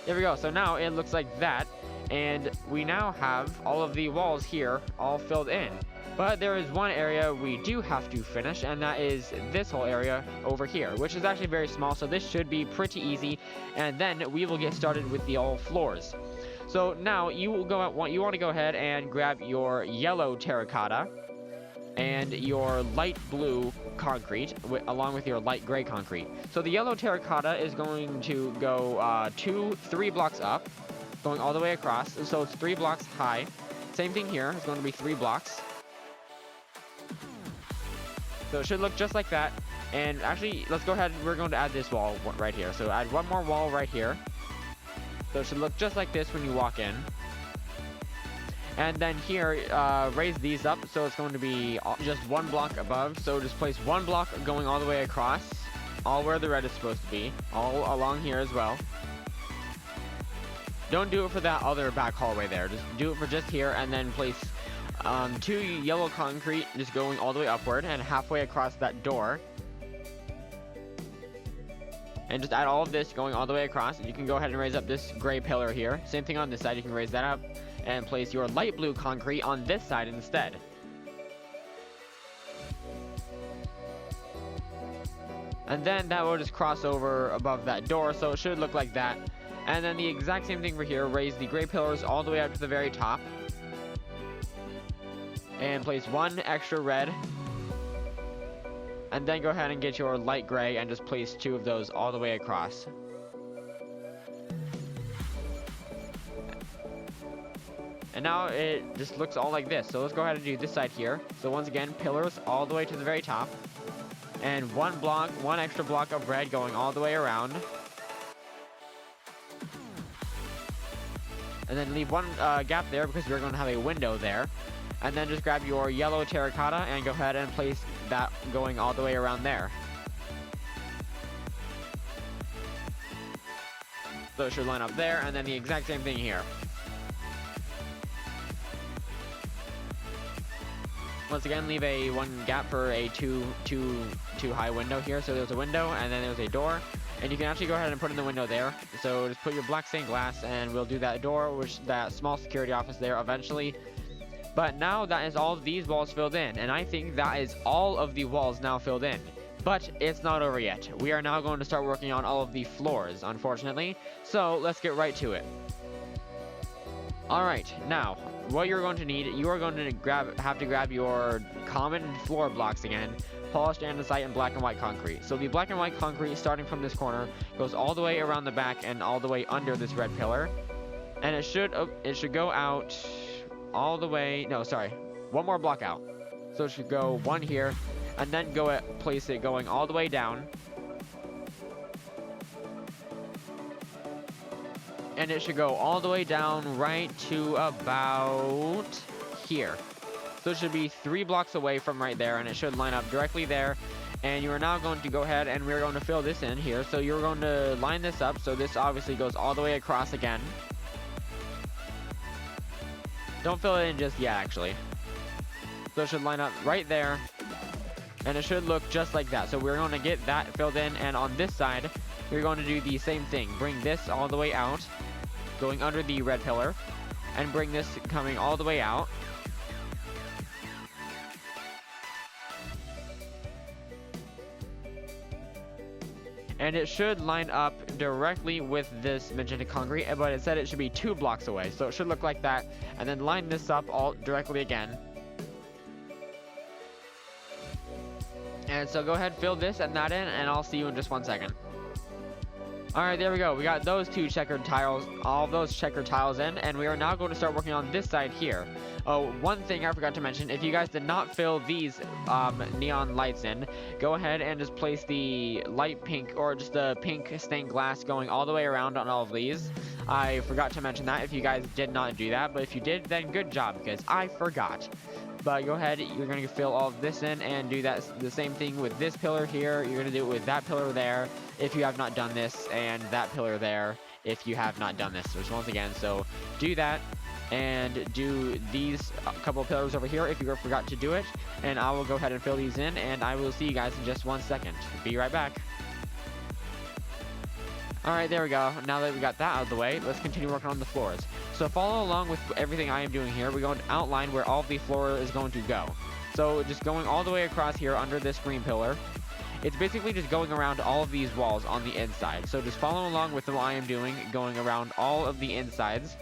There we go. So now it looks like that, and we now have all of the walls here all filled in. But there is one area we do have to finish, and that is this whole area over here, which is actually very small, so this should be pretty easy, and then we will get started with the all floors. So now you want to go ahead and grab your yellow terracotta and your light blue concrete along with your light gray concrete. So the yellow terracotta is going to go 3 blocks up, going all the way across, so it's 3 blocks high. Same thing here, it's going to be 3 blocks. So it should look just like that. And actually, let's go ahead, we're going to add this wall right here. So add one more wall right here. So it should look just like this when you walk in. And then here, raise these up, so it's going to be just 1 block above. So just place 1 block going all the way across, all where the red is supposed to be, all along here as well. Don't do it for that other back hallway there. Just do it for just here, and then place 2 yellow concrete just going all the way upward and halfway across that door. And just add all of this going all the way across. You can go ahead and raise up this gray pillar here. Same thing on this side, you can raise that up and place your light blue concrete on this side instead. And then that will just cross over above that door, so it should look like that. And then the exact same thing over here, raise the gray pillars all the way up to the very top. And place 1 extra red. And then go ahead and get your light gray and just place 2 of those all the way across. And now it just looks all like this. So let's go ahead and do this side here. So once again, pillars all the way to the very top. And 1 extra block of red going all the way around. And then leave 1 gap there because we're going to have a window there. And then just grab your yellow terracotta and go ahead and place that going all the way around there. So it should line up there, and then the exact same thing here. Once again, leave a 1 gap for a too high window here. So there's a window, and then there's a door. And you can actually go ahead and put in the window there. So just put your black stained glass, and we'll do that door, that small security office there eventually. But now that is all of these walls filled in, and I think that is all of the walls now filled in. But it's not over yet. We are now going to start working on all of the floors, unfortunately. So let's get right to it. Alright, now, what you're going to need, you are going to have to grab your common floor blocks again, polished andesite and black and white concrete. So the black and white concrete, starting from this corner, goes all the way around the back and all the way under this red pillar. And it should go out all the way, no, sorry, 1 more block out. So it should go 1 here, and then place it going all the way down. And it should go all the way down right to about here. So it should be 3 blocks away from right there, and it should line up directly there. And you are now going to go ahead and we're going to fill this in here. So you're going to line this up, so this obviously goes all the way across again. Don't fill it in just yet, actually. So it should line up right there. And it should look just like that. So we're going to get that filled in. And on this side, we're going to do the same thing. Bring this all the way out, going under the red pillar. And bring this coming all the way out. And it should line up directly with this magenta concrete, but it said it should be 2 blocks away. So it should look like that. And then line this up all directly again. And so go ahead, fill this and that in, and I'll see you in just 1 second. Alright, there we go. We got those 2 checkered tiles, all of those checkered tiles in, and we are now going to start working on this side here. Oh, one thing I forgot to mention, if you guys did not fill these neon lights in, go ahead and just place the light pink or just the pink stained glass going all the way around on all of these. I forgot to mention that if you guys did not do that, but if you did, then good job, because I forgot. But go ahead, you're going to fill all of this in and do that the same thing with this pillar here. You're going to do it with that pillar there if you have not done this, and that pillar there if you have not done this. So once again, so do that and do these couple of pillars over here if you forgot to do it, and I will go ahead and fill these in, and I will see you guys in just 1 second. Be right back. Alright, there we go. Now that we got that out of the way, let's continue working on the floors. So follow along with everything I am doing here. We're going to outline where all of the floor is going to go. So just going all the way across here under this green pillar. It's basically just going around all of these walls on the inside. So just follow along with what I am doing, going around all of the insides.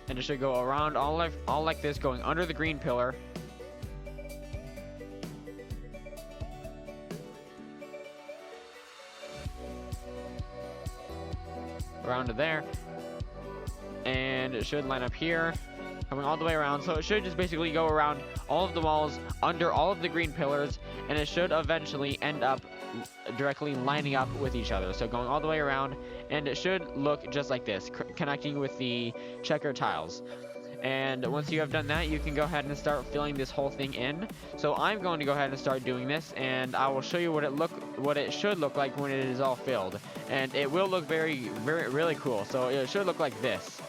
And it should go around all like this, going under the green pillar. Around to there. And it should line up here, coming all the way around. So it should just basically go around all of the walls, under all of the green pillars, and it should eventually end up directly lining up with each other. So going all the way around, and it should look just like this, connecting with the checker tiles. And once you have done that, you can go ahead and start filling this whole thing in. So I'm going to go ahead and start doing this, and I will show you what it should look like when it is all filled. And it will look really cool. So it should look like this.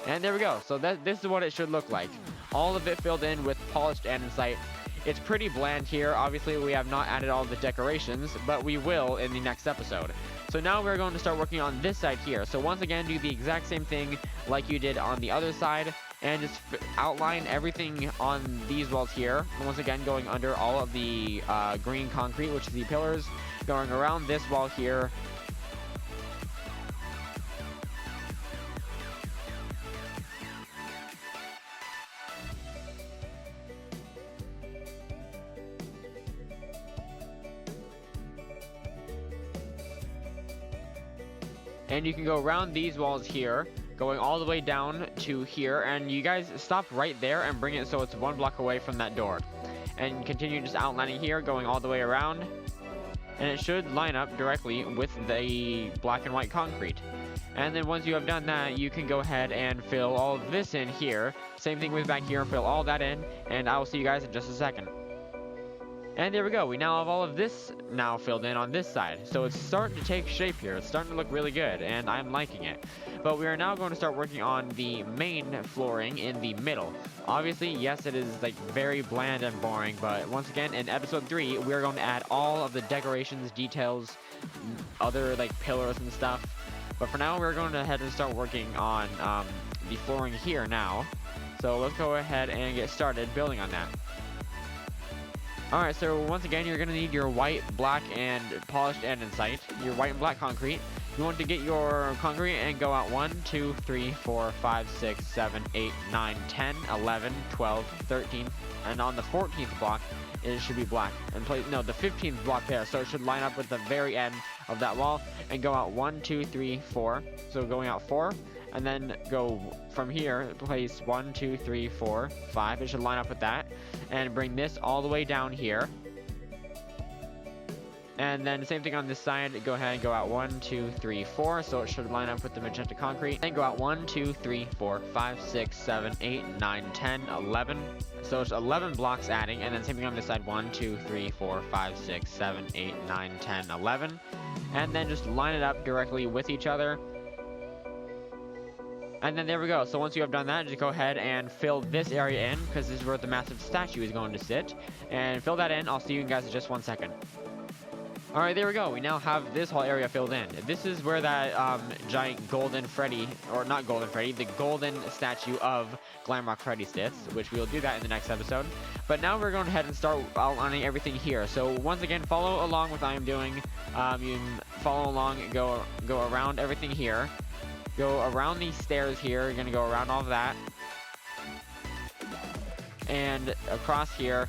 And there we go. So this is what it should look like. All of it filled in with polished andesite. It's pretty bland here. Obviously, we have not added all the decorations, but we will in the next episode. So now we're going to start working on this side here. So once again, do the exact same thing like you did on the other side, and just outline everything on these walls here. And once again, going under all of the green concrete, which is the pillars, going around this wall here. And you can go around these walls here, going all the way down to here, and you guys stop right there and bring it so it's 1 block away from that door. And continue just outlining here, going all the way around, and it should line up directly with the black and white concrete. And then once you have done that, you can go ahead and fill all of this in here. Same thing with back here, fill all that in, and I will see you guys in just a second. And there we go, we now have all of this now filled in on this side. So it's starting to take shape here, it's starting to look really good, and I'm liking it. But we are now going to start working on the main flooring in the middle. Obviously, yes, it is like very bland and boring, but once again, in episode 3, we're going to add all of the decorations, details, other like pillars and stuff. But for now, we're going to head and start working on the flooring here now. So let's go ahead and get started building on that. Alright, so once again, you're going to need your white, black, and polished andesite, your white and black concrete. You want to get your concrete and go out 1, 2, 3, 4, 5, 6, 7, 8, 9, 10, 11, 12, 13, and on the 14th block, it should be black. And the 15th block there, so it should line up with the very end of that wall, and go out 1, 2, 3, 4. So going out 4, and then go from here, place 1, 2, 3, 4, 5. It should line up with that, and bring this all the way down here. And then the same thing on this side, go ahead and go out 1, 2, 3, 4, so it should line up with the magenta concrete. Then go out 1, 2, 3, 4, 5, 6, 7, 8, 9, 10, 11. So it's 11 blocks adding, and then same thing on this side, 1, 2, 3, 4, 5, 6, 7, 8, 9, 10, 11. And then just line it up directly with each other. And then there we go. So once you have done that, just go ahead and fill this area in, because this is where the massive statue is going to sit. And fill that in. I'll see you guys in just 1 second. Alright, there we go. We now have this whole area filled in. This is where that giant golden Freddy, or not golden Freddy, the golden statue of Glamrock Freddy sits, which we will do that in the next episode. But now we're going ahead and start outlining everything here. So once again, follow along with what I am doing. You can follow along and go around everything here. Go around these stairs here. You're going to go around all of that. And across here.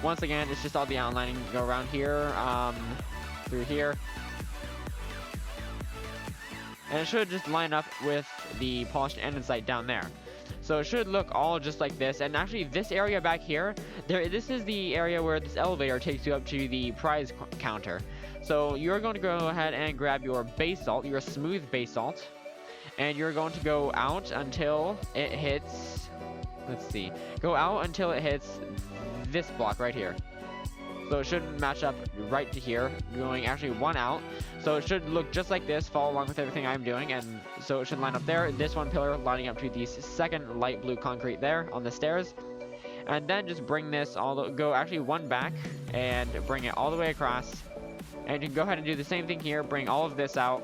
Once again, it's just all the outlining. Go around here, through here. and it should just line up with the polished andesite down there. So it should look all just like this. And actually this area back here, this is the area where this elevator takes you up to the prize counter. So you're going to go ahead and grab your basalt, your smooth basalt, and you're going to go out until it hits, let's see, go out until it hits this block right here. So it should match up right to here, going actually one out. So it should look just like this, follow along with everything I'm doing, and so it should line up there. This one pillar lining up to the second light blue concrete there on the stairs. And then just bring this go actually one back and bring it all the way across. And you can go ahead and do the same thing here, bring all of this out.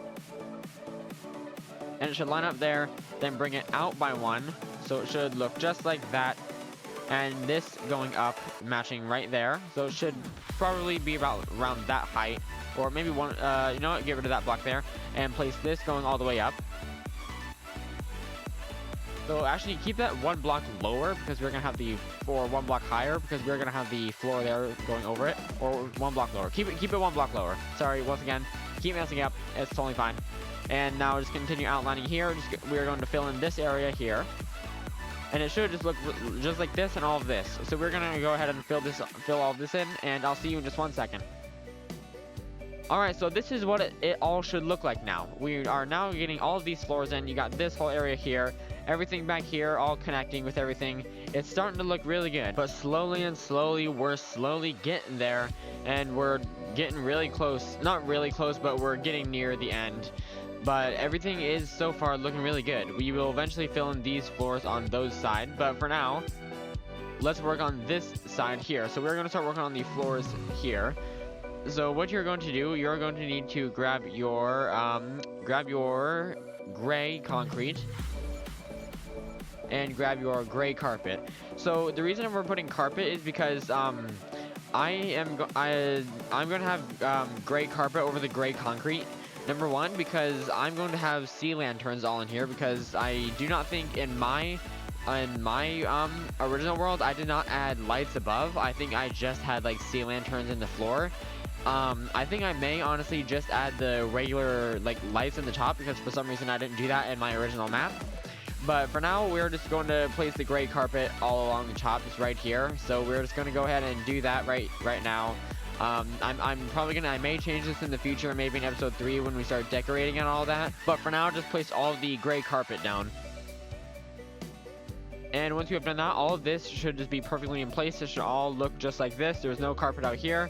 And it should line up there, then bring it out by one. So it should look just like that. And this going up, matching right there. So it should probably be about around that height, or maybe one, you know what, get rid of that block there, and place this going all the way up. So actually keep that one block lower, because we're gonna have or one block higher, because we're gonna have the floor there going over it, or one block lower. Keep it one block lower. Sorry, once again, keep messing up, it's totally fine. And now just continue outlining here, we're going to fill in this area here. And it should just look just like this and all of this. So we're gonna go ahead and fill all of this in, and I'll see you in just 1 second. Alright, so this is what it all should look like now. We are now getting all of these floors in. You got this whole area here, everything back here, all connecting with everything. It's starting to look really good. But slowly and slowly, we're slowly getting there, and we're getting really close. Not really close, but we're getting near the end. But everything is so far looking really good. We will eventually fill in these floors on those sides, but for now, let's work on this side here. So we're going to start working on the floors here. So what you're going to do, you're going to need to grab your gray concrete and grab your gray carpet. So the reason we're putting carpet is because I'm going to have gray carpet over the gray concrete. Number one, because I'm going to have sea lanterns all in here, because I do not think in my original world I did not add lights above. I think I just had like sea lanterns in the floor. I think I may honestly just add the regular like lights in the top, because for some reason I didn't do that in my original map. But for now, we're just going to place the gray carpet all along the top, just right here. So we're just going to go ahead and do that right now. I'm probably I may change this in the future, maybe in episode 3 when we start decorating and all that. But for now, just place all of the gray carpet down. And once you have done that, all of this should just be perfectly in place. It should all look just like this. There's no carpet out here.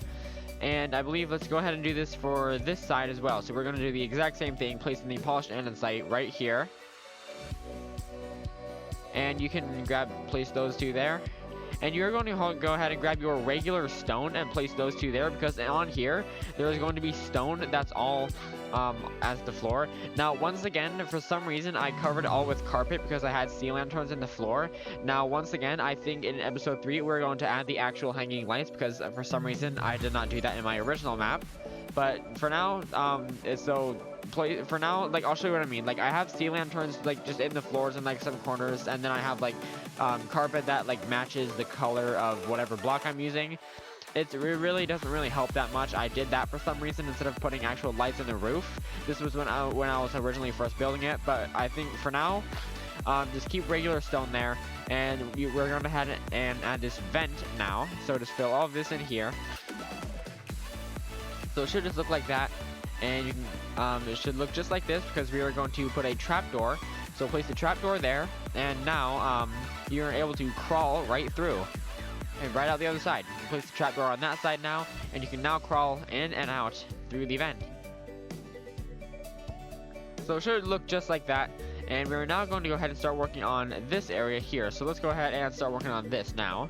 And I believe let's go ahead and do this for this side as well. So we're going to do the exact same thing, placing the polished andesite right here. And you can place those two there. And you're going to go ahead and grab your regular stone and place those two there, because on here there's going to be stone that's all as the floor. Now once again, for some reason I covered it all with carpet because I had sea lanterns in the floor. Now once again, I think in episode 3 we're going to add the actual hanging lights, because for some reason I did not do that in my original map. But for now, for now, like, I'll show you what I mean. Like, I have sea lanterns, like, just in the floors and, like, some corners, and then I have, like, carpet that, like, matches the color of whatever block I'm using. It really doesn't really help that much. I did that for some reason instead of putting actual lights in the roof. This was when I was originally first building it, but I think for now, just keep regular stone there, and we're going to head and add this vent now. So just fill all of this in here. So it should just look like that, and you can, it should look just like this, because we are going to put a trapdoor. So place the trapdoor there, and now you're able to crawl right through and right out the other side. You can place the trapdoor on that side now, and you can now crawl in and out through the vent. So it should look just like that, and we're now going to go ahead and start working on this area here. So let's go ahead and start working on this now.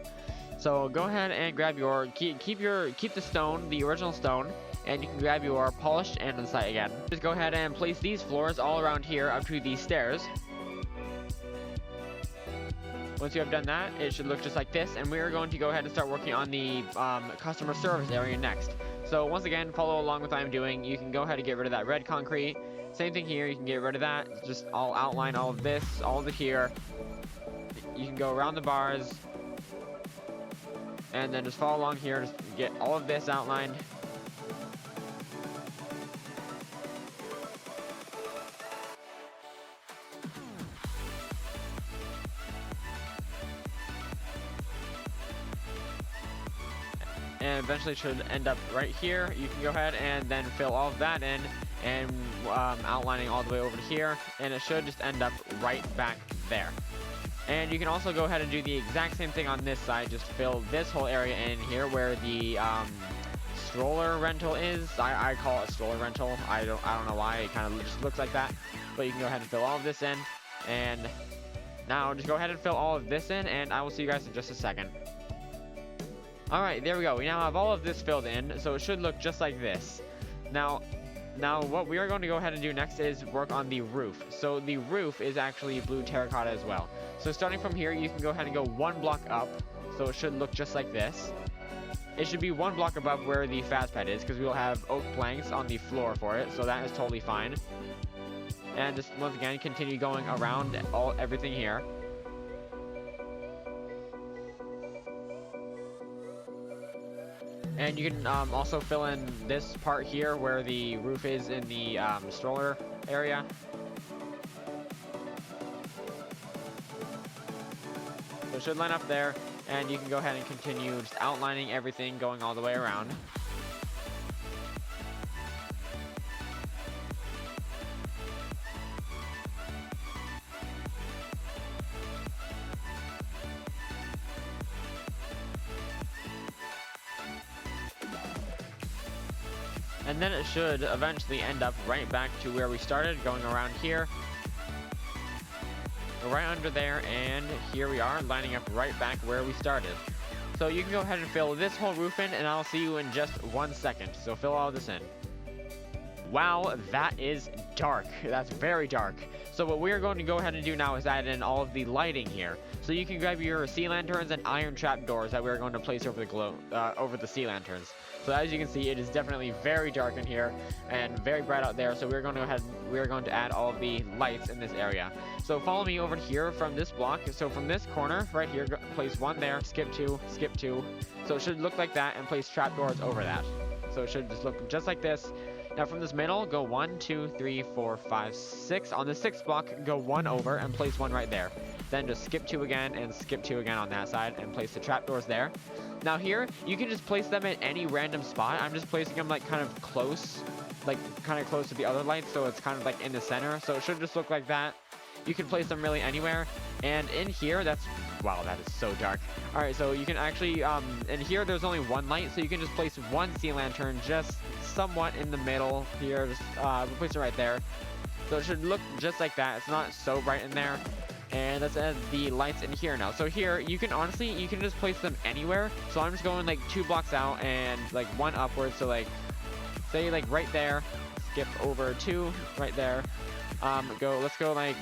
So go ahead and grab your keep the stone, the original stone, and you can grab your polished andesite again. Just go ahead and place these floors all around here up to these stairs. Once you have done that, it should look just like this, and we're going to go ahead and start working on the customer service area next. So once again, follow along with what I'm doing. You can go ahead and get rid of that red concrete. Same thing here, you can get rid of that. Just I'll outline all of this, all of it here. You can go around the bars, and then just follow along here, just get all of this outlined. and eventually should end up right here. You can go ahead and then fill all of that in, and outlining all the way over to here, and it should just end up right back there. And you can also go ahead and do the exact same thing on this side. Just fill this whole area in here where the stroller rental is. I call it stroller rental. I don't know why. It kind of just looks like that. But you can go ahead and fill all of this in. And now just go ahead and fill all of this in, and I will see you guys in just a second. Alright, there we go. We now have all of this filled in, so it should look just like this. Now what we are going to go ahead and do next is work on the roof. So the roof is actually blue terracotta as well. So starting from here, you can go ahead and go one block up. So it should look just like this. It should be one block above where the Fazped is, because we will have oak planks on the floor for it. So that is totally fine. And just once again, continue going around everything here. And you can also fill in this part here where the roof is in the stroller area. So it should line up there, and you can go ahead and continue just outlining everything going all the way around. And then it should eventually end up right back to where we started, going around here. Right under there, and here we are, lining up right back where we started. So you can go ahead and fill this whole roof in, and I'll see you in just 1 second. So fill all this in. Wow, that is dark. That's very dark. So what we're going to go ahead and do now is add in all of the lighting here. So you can grab your sea lanterns and iron trap doors that we're going to place over the sea lanterns. So as you can see, it is definitely very dark in here and very bright out there. So we're going to add all of the lights in this area. So follow me over here from this block. So from this corner right here, place one there, skip two. So it should look like that, and place trapdoors over that. So it should just look just like this. Now from this middle, go 1, 2, 3, 4, 5, 6. On the 6th block, go 1 over and place 1 right there. Then just skip 2 again and skip 2 again on that side and place the trapdoors there. Now here, you can just place them at any random spot. I'm just placing them like kind of close to the other lights, so it's kind of like in the center. So it should just look like that. You can place them really anywhere. And in here, wow, that is so dark. All right, so you can actually, in here, there's only 1 light, so you can just place 1 sea lantern just somewhat in the middle here. Just we'll place it right there. So it should look just like that. It's not so bright in there. And let's add the lights in here now. So here, you can just place them anywhere. So I'm just going like 2 blocks out and like 1 upwards. So like, say like right there, skip over 2 right there. Let's go like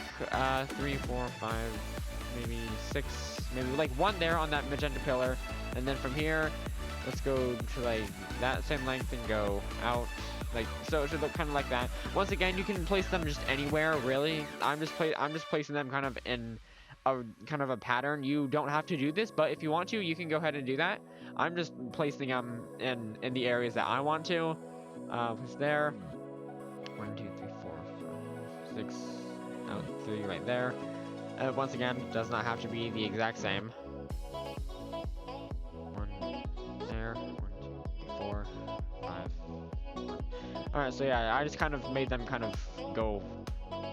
3, 4, 5, maybe 6, maybe like 1 there on that magenta pillar. And then from here, let's go to like that same length and go out. Like, so it should look kind of like that. Once again, you can place them just anywhere, really. I'm just placing them kind of in a pattern. You don't have to do this, but if you want to, you can go ahead and do that. I'm just placing them in the areas that I want to. Place there. 1, 2, 3, 4, 5, 6. Out 3 right there. Once again, does not have to be the exact same. 1 there. 1, 2, 3, 4, 5. Alright, so yeah, I just kind of made them kind of go,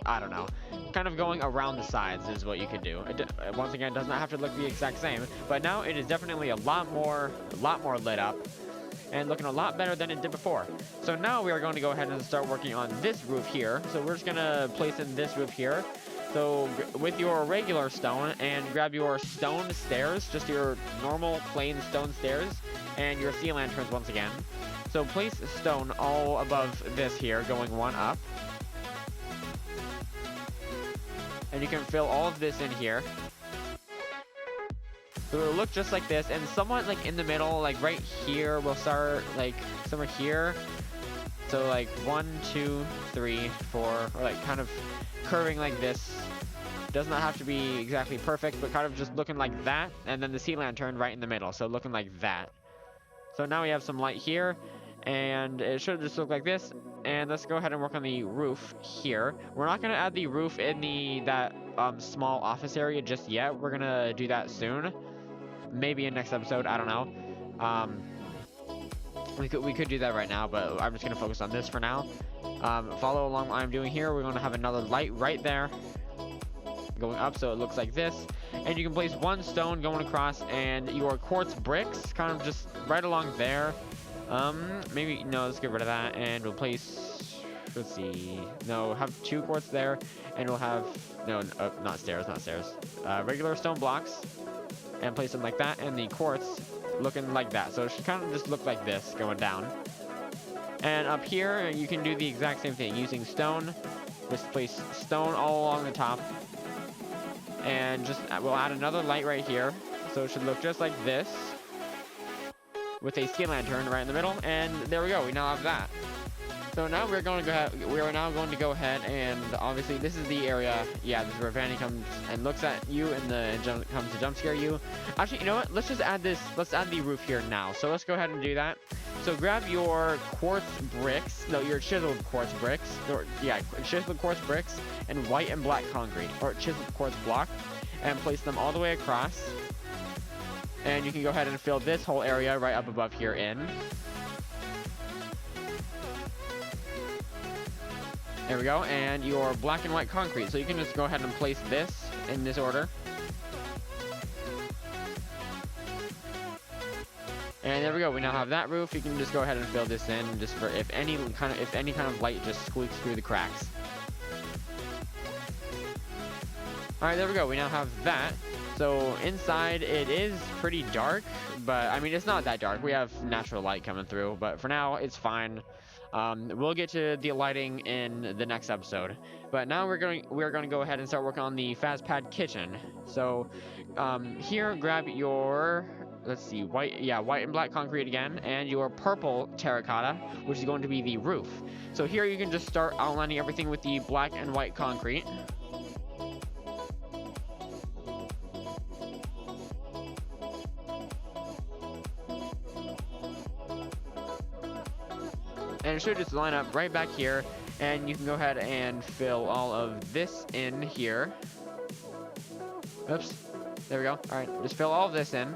I don't know, kind of going around the sides is what you could do. Once again, it does not have to look the exact same, but now it is definitely a lot more lit up and looking a lot better than it did before. So now we are going to go ahead and start working on this roof here. So we're just going to place in this roof here. So with your regular stone, and grab your stone stairs, just your normal plain stone stairs, and your sea lanterns once again. So place stone all above this here, going 1 up. And you can fill all of this in here. So it'll look just like this, and somewhat like in the middle, like right here, we'll start like somewhere here. So like 1, 2, 3, 4, or like kind of curving like this. Does not have to be exactly perfect, but kind of just looking like that, and then the sea lantern right in the middle, so looking like that. So now we have some light here, and it should just look like this. And let's go ahead and work on the roof here. We're not going to add the roof in that small office area just yet. We're going to do that soon. Maybe in next episode, I don't know. We could do that right now, but I'm just gonna focus on this for now. Follow along what I'm doing here. We're gonna have another light right there going up, so it looks like this. And you can place one stone going across, and your quartz bricks kind of just right along there. Maybe no, let's get rid of that, and we'll place, let's see, no, have 2 quartz there, and we'll have no, not stairs, regular stone blocks, and place them like that, and the quartz looking like that. So it should kind of just look like this going down. And up here you can do the exact same thing using stone. Just place stone all along the top, and just we'll add another light right here, so it should look just like this with a ski lantern right in the middle. And there we go, we now have that. So now we are now going to go ahead, and obviously this is the area, yeah, this is where Vanny comes and looks at you and comes to jump scare you. Actually, you know what, let's just add this, let's add the roof here now. So let's go ahead and do that. So grab your quartz bricks, no, your chiseled quartz bricks, or yeah, chiseled quartz bricks and white and black concrete, or chiseled quartz block, and place them all the way across. And you can go ahead and fill this whole area right up above here in. There we go, and your black and white concrete. So you can just go ahead and place this in this order. And there we go, we now have that roof. You can just go ahead and fill this in, just for if any kind of light just squeaks through the cracks. Alright, there we go, we now have that. So inside it is pretty dark, but I mean it's not that dark. We have natural light coming through, but for now it's fine. We'll get to the lighting in the next episode. But now we're going to go ahead and start working on the Fazpad kitchen. So here, grab your, let's see, white and black concrete again, and your purple terracotta, which is going to be the roof. So here you can just start outlining everything with the black and white concrete. And it should just line up right back here, and you can go ahead and fill all of this in here. Oops, there we go. All right, just fill all of this in.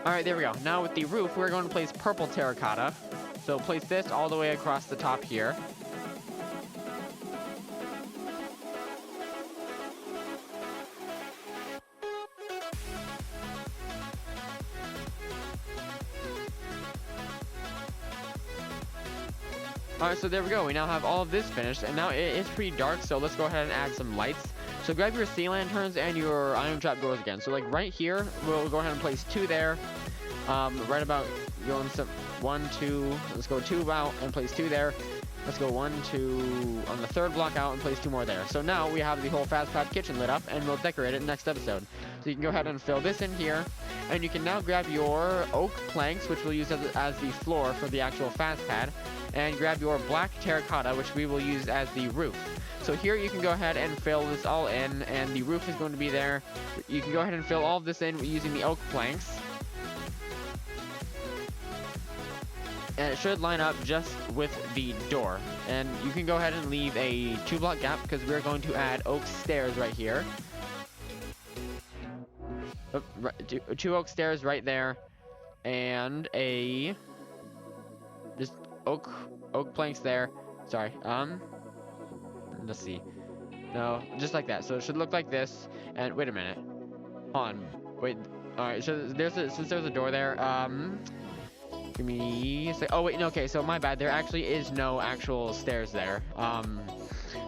All right, there we go. Now with the roof, we're going to place purple terracotta. So place this all the way across the top here. Alright, so there we go. We now have all of this finished, and now it is pretty dark, so let's go ahead and add some lights. So grab your sea lanterns and your iron trap doors again. So like right here, we'll go ahead and place 2 there. Right about going some 1, 2. Let's go 2 out and place 2 there. Let's go 1, 2 on the 3rd block out and place 2 more there. So now we have the whole Fazpad kitchen lit up, and we'll decorate it next episode. So you can go ahead and fill this in here, and you can now grab your oak planks, which we'll use as the floor for the actual Fazpad, and grab your black terracotta, which we will use as the roof. So here you can go ahead and fill this all in, and the roof is going to be there. You can go ahead and fill all of this in using the oak planks. And it should line up just with the door. And you can go ahead and leave a 2-block gap, because we're going to add oak stairs right here. 2 oak stairs right there, and a just oak planks there. Sorry. Let's see. No, just like that. So it should look like this. And wait a minute. Hold on. Wait. All right. So since there's a door there. Give me a sec. Oh wait. No. Okay. So my bad. There actually is no actual stairs there.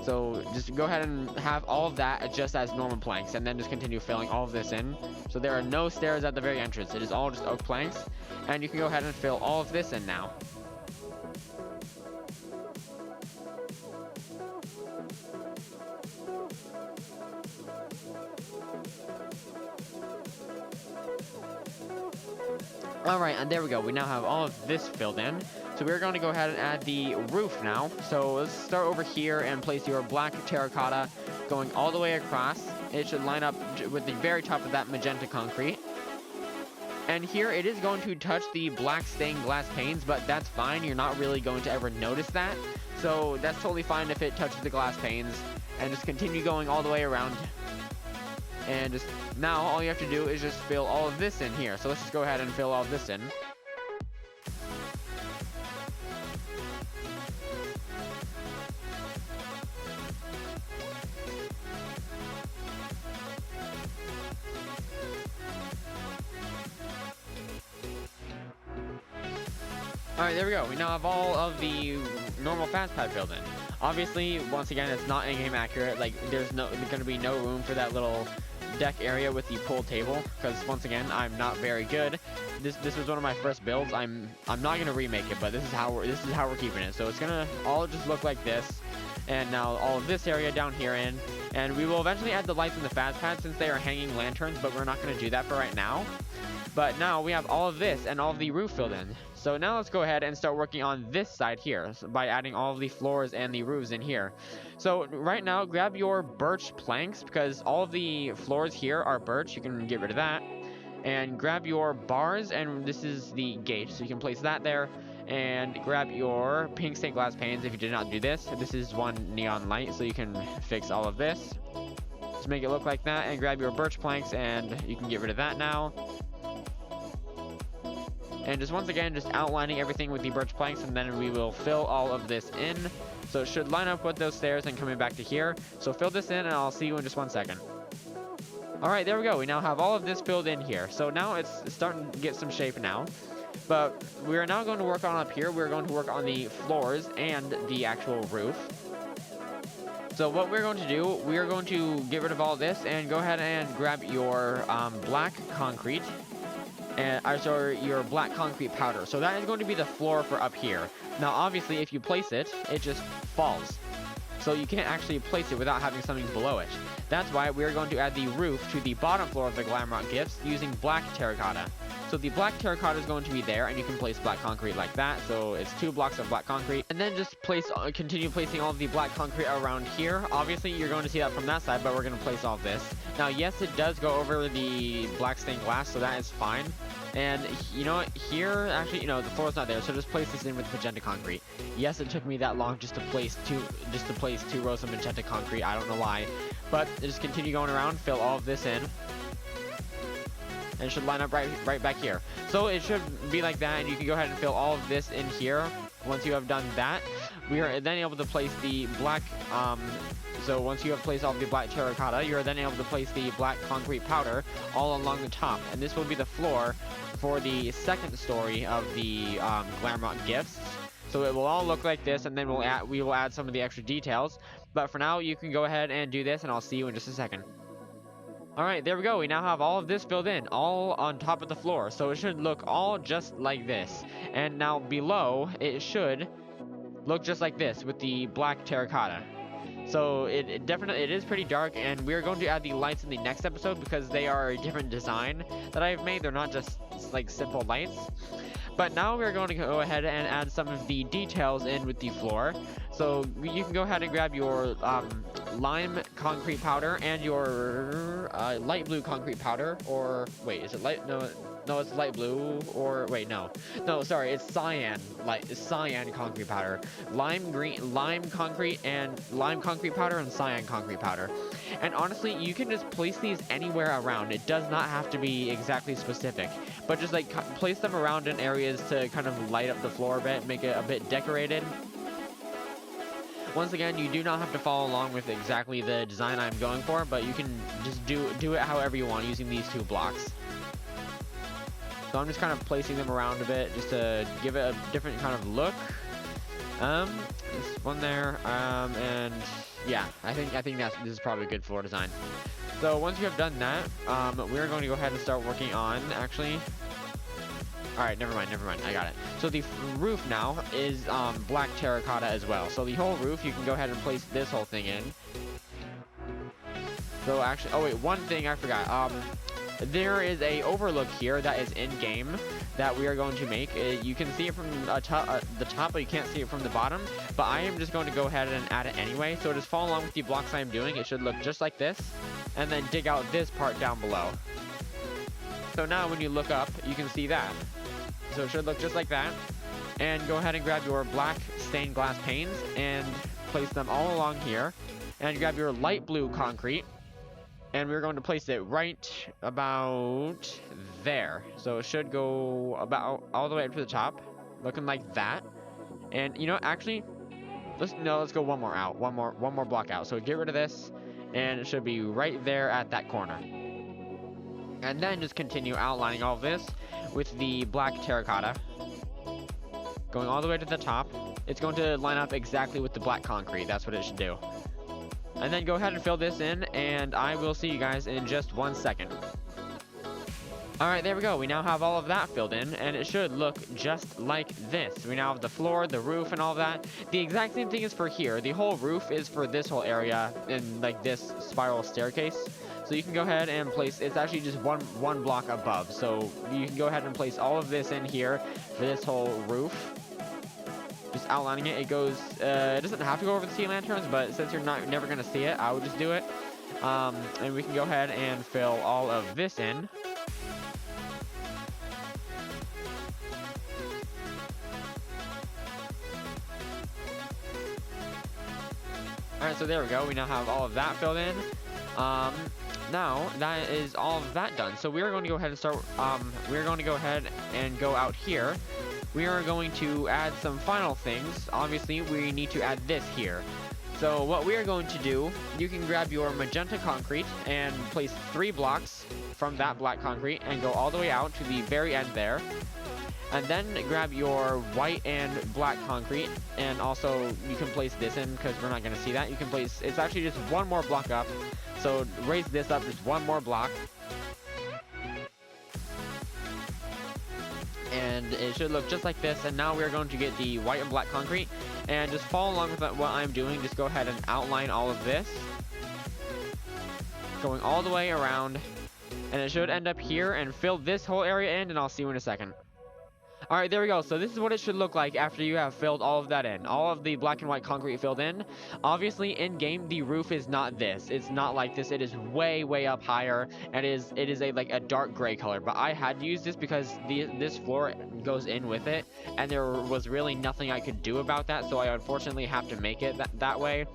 So just go ahead and have all of that just as normal planks, and then just continue filling all of this in. So there are no stairs at the very entrance. It is all just oak planks, and you can go ahead and fill all of this in now. Alright, and there we go. We now have all of this filled in. So we're going to go ahead and add the roof now. So let's start over here and place your black terracotta going all the way across. It should line up with the very top of that magenta concrete. And here it is going to touch the black stained glass panes, but that's fine. You're not really going to ever notice that. So that's totally fine if it touches the glass panes. and just continue going all the way around. And just now all you have to do is just fill all of this in here. So let's just go ahead and fill all of this in. Alright, there we go. We now have all of the normal fast pad filled in. Obviously, once again, it's not in-game accurate. Like, there's going to be no room for that little deck area with the pool table, because once again, I'm not very good. This was one of my first builds. I'm not going to remake it, but this is how we're keeping it. So it's going to all just look like this. And now all of this area down here in, and we will eventually add the lights in the fast pad since they are hanging lanterns, but we're not going to do that for right now. But now we have all of this and all of the roof filled in. So now let's go ahead and start working on this side here by adding all of the floors and the roofs in here. So right now, grab your birch planks because all of the floors here are birch. You can get rid of that. And grab your bars, and this is the gate, so you can place that there. And grab your pink stained glass panes if you did not do this. This is one neon light, so you can fix all of this. Just make it look like that, and grab your birch planks, and you can get rid of that now. And just once again, just outlining everything with the birch planks, and then we will fill all of this in. So it should line up with those stairs and coming back to here. So fill this in, and I'll see you in just 1 second. Alright, there we go. We now have all of this filled in here. So now it's starting to get some shape now. But we are now going to work on up here. We're going to work on the floors and the actual roof. So what we're going to do, we are going to get rid of all this and go ahead and grab your black concrete. And sorry, your black concrete powder. So that is going to be the floor for up here. Now, obviously, if you place it, it just falls. So you can't actually place it without having something below it. That's why we're going to add the roof to the bottom floor of the Glamrock Gifts using black terracotta. So the black terracotta is going to be there, and you can place black concrete like that. So it's 2 blocks of black concrete, and then just continue placing all of the black concrete around here. Obviously, you're going to see that from that side, but we're going to place all of this. Now, yes, it does go over the black stained glass, so that is fine. And you know what? Here, actually, you know, the floor's not there, so just place this in with magenta concrete. Yes, it took me that long just to place two rows of magenta concrete. I don't know why, but just continue going around, fill all of this in. And it should line up right back here. So it should be like that, and you can go ahead and fill all of this in here. Once you have done that, we are then able to place the black, so once you have placed all of the black terracotta, you are then able to place the black concrete powder all along the top. And this will be the floor for the second story of the Glamrock Gifts. So it will all look like this, and then we will add some of the extra details. But for now, you can go ahead and do this, and I'll see you in just a second. Alright, there we go. We now have all of this filled in, all on top of the floor. So it should look all just like this. And now below, it should look just like this with the black terracotta. So it is pretty dark, and we're going to add the lights in the next episode because they are a different design that I've made. They're not just like simple lights. But now we're going to go ahead and add some of the details in with the floor. So you can go ahead and grab your lime concrete powder and your light blue concrete powder, or wait, is it light? No, it's light blue, or wait, no, sorry, it's cyan concrete powder, lime concrete powder, and cyan concrete powder. And honestly, you can just place these anywhere around. It does not have to be exactly specific, but just like place them around in areas to kind of light up the floor a bit, make it a bit decorated. Once again, you do not have to follow along with exactly the design I'm going for, but you can just do it however you want using these 2 blocks. So I'm just kind of placing them around a bit just to give it a different kind of look. This one there, and yeah, I think this is probably a good floor design. So once you have done that, we're going to go ahead and start working on actually. Alright, never mind, I got it. So the roof now is black terracotta as well. So the whole roof, you can go ahead and place this whole thing in. So actually, oh wait, one thing I forgot. There is a overlook here that is in game that we are going to make. You can see it from the top, but you can't see it from the bottom. But I am just going to go ahead and add it anyway. So just follow along with the blocks I am doing. It should look just like this, and then dig out this part down below. So now when you look up, you can see that. So it should look just like that. And go ahead and grab your black stained glass panes and place them all along here. and grab your light blue concrete, and we're going to place it right about there. So it should go about all the way up to the top, looking like that. And you know, actually, let's go one more out, one more block out. So get rid of this, and it should be right there at that corner. And then just continue outlining all of this with the black terracotta, going all the way to the top. It's going to line up exactly with the black concrete. That's what it should do. And then go ahead and fill this in, and I will see you guys in just 1 second. Alright, there we go. We now have all of that filled in, and it should look just like this. We now have the floor, the roof, and all that. The exact same thing is for here. The whole roof is for this whole area in like this spiral staircase. So you can go ahead and place, it's actually just one block above. So you can go ahead and place all of this in here for this whole roof. Just outlining it. It goes, it doesn't have to go over the sea lanterns, but since you're never going to see it, I would just do it. And we can go ahead and fill all of this in. Alright, so there we go. We now have all of that filled in. Now that is all of that done. So we are going to go ahead and start, we're going to go ahead and go out here. We are going to add some final things. Obviously, we need to add this here. So what we are going to do, you can grab your magenta concrete and place 3 blocks from that black concrete and go all the way out to the very end there. And then grab your white and black concrete, and also you can place this in because we're not going to see that. You can place, it's actually just one more block up. So raise this up just one more block. And it should look just like this. And now we're going to get the white and black concrete and just follow along with what I'm doing. Just go ahead and outline all of this, going all the way around, and it should end up here and fill this whole area in, and I'll see you in a second. Alright, there we go. So this is what it should look like after you have filled all of that in. All of the black and white concrete filled in. Obviously, in-game, the roof is not this. It's not like this. It is way, way up higher. And it is like a dark gray color. But I had to use this because this floor goes in with it. And there was really nothing I could do about that. So I unfortunately have to make it that way.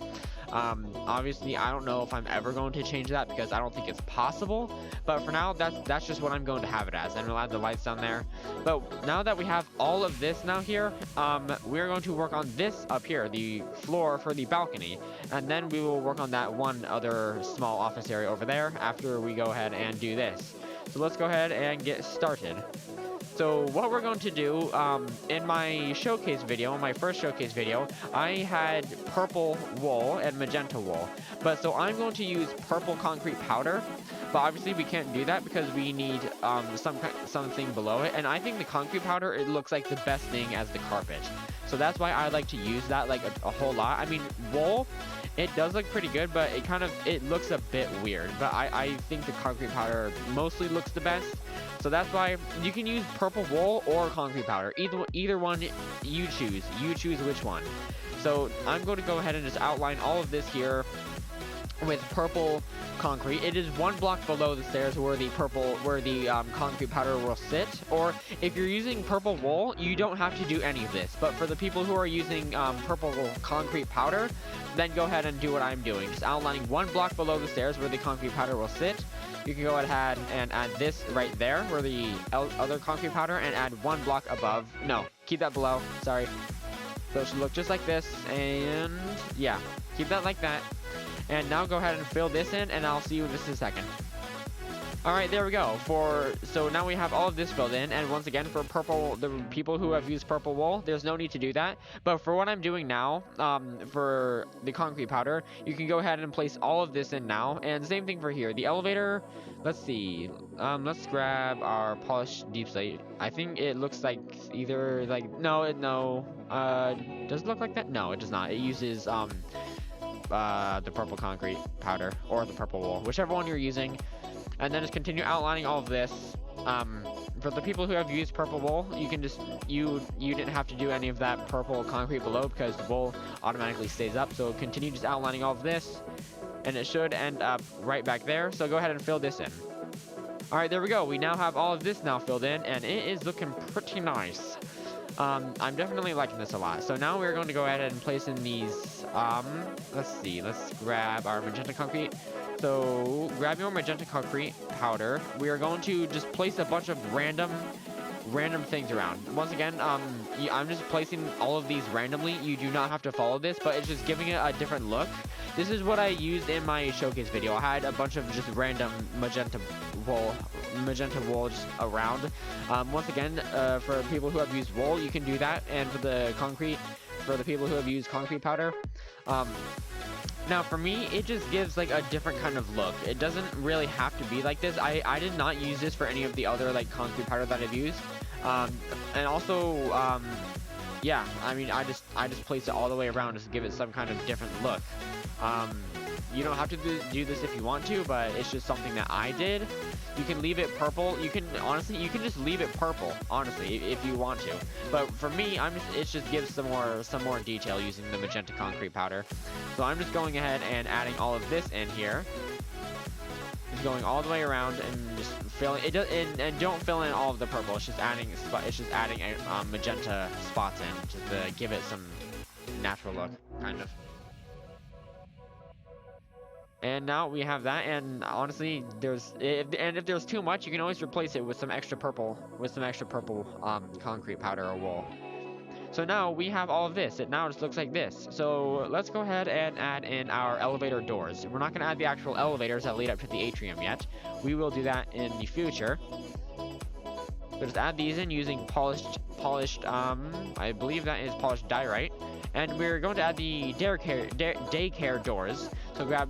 Obviously, I don't know if I'm ever going to change that because I don't think it's possible. But for now, that's just what I'm going to have it as. And we'll add the lights down there. But now that we have all of this now here, we're going to work on this up here, the floor for the balcony. And then we will work on that one other small office area over there after we go ahead and do this. So let's go ahead and get started. So what we're going to do, in my showcase video, in my first showcase video, I had purple wool and magenta wool. But so I'm going to use purple concrete powder. But obviously we can't do that because we need something below it. And I think the concrete powder, it looks like the best thing as the carpet. So that's why I like to use that like a whole lot. I mean, wool, it does look pretty good, but it looks a bit weird. But I think the concrete powder mostly looks the best. So that's why you can use purple wool or concrete powder. Either one you choose. You choose which one. So I'm going to go ahead and just outline all of this here with purple concrete. It is one block below the stairs where the concrete powder will sit. Or if you're using purple wool, you don't have to do any of this. But for the people who are using purple concrete powder, then go ahead and do what I'm doing. Just outlining one block below the stairs where the concrete powder will sit. You can go ahead and add this right there where the other concrete powder, and add one block above. No, keep that below. Sorry. So it should look just like this, and yeah, keep that like that. And now go ahead and fill this in, and I'll see you in just a second. Alright, there we go. So now we have all of this filled in, and once again, for purple, the people who have used purple wool, there's no need to do that. But for what I'm doing now, for the concrete powder, you can go ahead and place all of this in now. And same thing for here. The elevator, let's see. Let's grab our polished deep slate. I think it looks like either like, no, does it look like that? No, it does not. It uses, the purple concrete powder or the purple wool, whichever one you're using. And then just continue outlining all of this. For the people who have used purple wool, you can just, you didn't have to do any of that purple concrete below because the wool automatically stays up. So continue just outlining all of this, and it should end up right back there. So go ahead and fill this in. All right, there we go. We now have all of this now filled in, and it is looking pretty nice. I'm definitely liking this a lot. So now we're going to go ahead and place in these, let's see, let's grab our magenta concrete. So grab your magenta concrete powder. We are going to just place a bunch of random things around. Once again, I'm just placing all of these randomly. You do not have to follow this, but it's just giving it a different look. This is what I used in my showcase video. I had a bunch of just random magenta wool just around. Once again, for people who have used wool, you can do that, and for the people who have used concrete powder, now for me, it just gives like a different kind of look. It doesn't really have to be like this. I did not use this for any of the other like concrete powder that I've used, and also yeah, I mean, I just placed it all the way around just to give it some kind of different look. You don't have to do this if you want to, but it's just something that I did. You can leave it purple. You can just leave it purple, honestly, if you want to. But for me, it just gives some more detail using the magenta concrete powder. So I'm just going ahead and adding all of this in here. Just going all the way around and just filling it. And don't fill in all of the purple. It's just adding magenta spots in just to give it some natural look, kind of. And now we have that, and honestly, if there's too much, you can always replace it with some extra purple, concrete powder or wool. So now we have all of this. It now just looks like this. So let's go ahead and add in our elevator doors. We're not going to add the actual elevators that lead up to the atrium yet. We will do that in the future. So just add these in using polished, I believe that is polished diorite. And we're going to add the daycare doors. So grab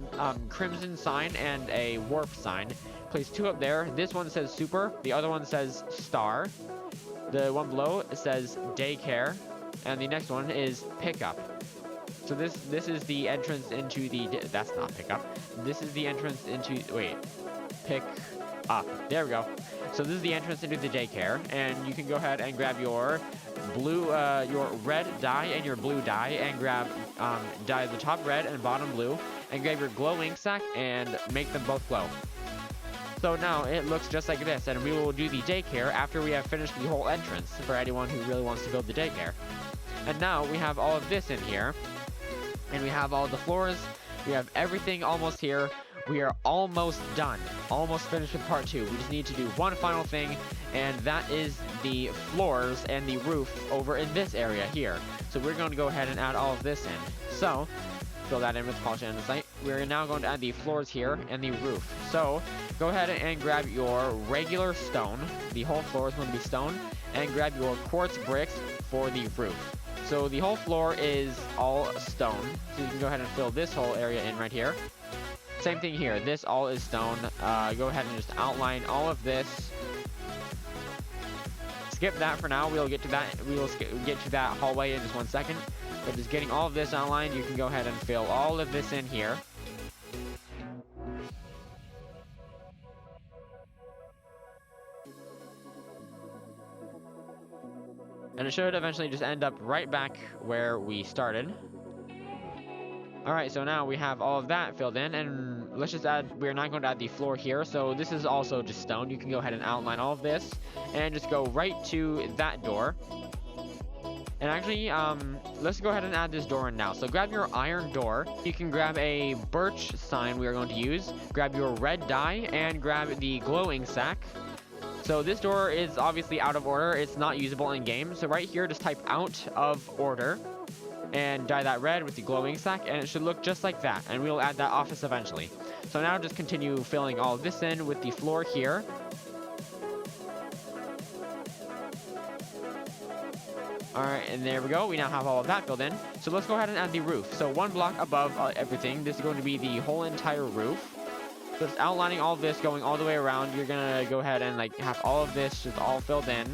crimson sign and a warp sign. Place 2 up there. This one says super. The other one says star. The one below says daycare. And the next one is pickup. So this is the entrance into the... That's not pickup. This is the entrance into... Wait. Pick up. There we go. So this is the entrance into the daycare. And you can go ahead and grab your blue, your red dye and your blue dye, and grab dye the top red and bottom blue, and grab your glow ink sac and make them both glow. So now it looks just like this, and we will do the daycare after we have finished the whole entrance for anyone who really wants to build the daycare. And now we have all of this in here, and we have all the floors. We have everything almost here. We are almost done, almost finished with part 2. We just need to do one final thing, and that is the floors and the roof over in this area here. So we're going to go ahead and add all of this in. So fill that in with polished andesite. We're now going to add the floors here and the roof. So go ahead and grab your regular stone. The whole floor is going to be stone, and grab your quartz bricks for the roof. So the whole floor is all stone. So you can go ahead and fill this whole area in right here. Same thing here. This all is stone. Go ahead and just outline all of this. Skip that for now. We'll get to that. We will get to that hallway in just 1 second. But just getting all of this outlined, you can go ahead and fill all of this in here. And it should eventually just end up right back where we started. Alright, so now we have all of that filled in, and let's just add, we're not going to add the floor here, so this is also just stone. You can go ahead and outline all of this, and just go right to that door. And actually, let's go ahead and add this door in now. So grab your iron door. You can grab a birch sign we are going to use. Grab your red dye, and grab the glowing sack. So this door is obviously out of order. It's not usable in game. So right here, just type out of order and dye that red with the glowing sack, and it should look just like that. And we'll add that office eventually. So now just continue filling all of this in with the floor here. Alright, and there we go. We now have all of that filled in. So let's go ahead and add the roof. So 1 block above everything. This is going to be the whole entire roof. So just outlining all of this, going all the way around. You're gonna go ahead and like have all of this just all filled in.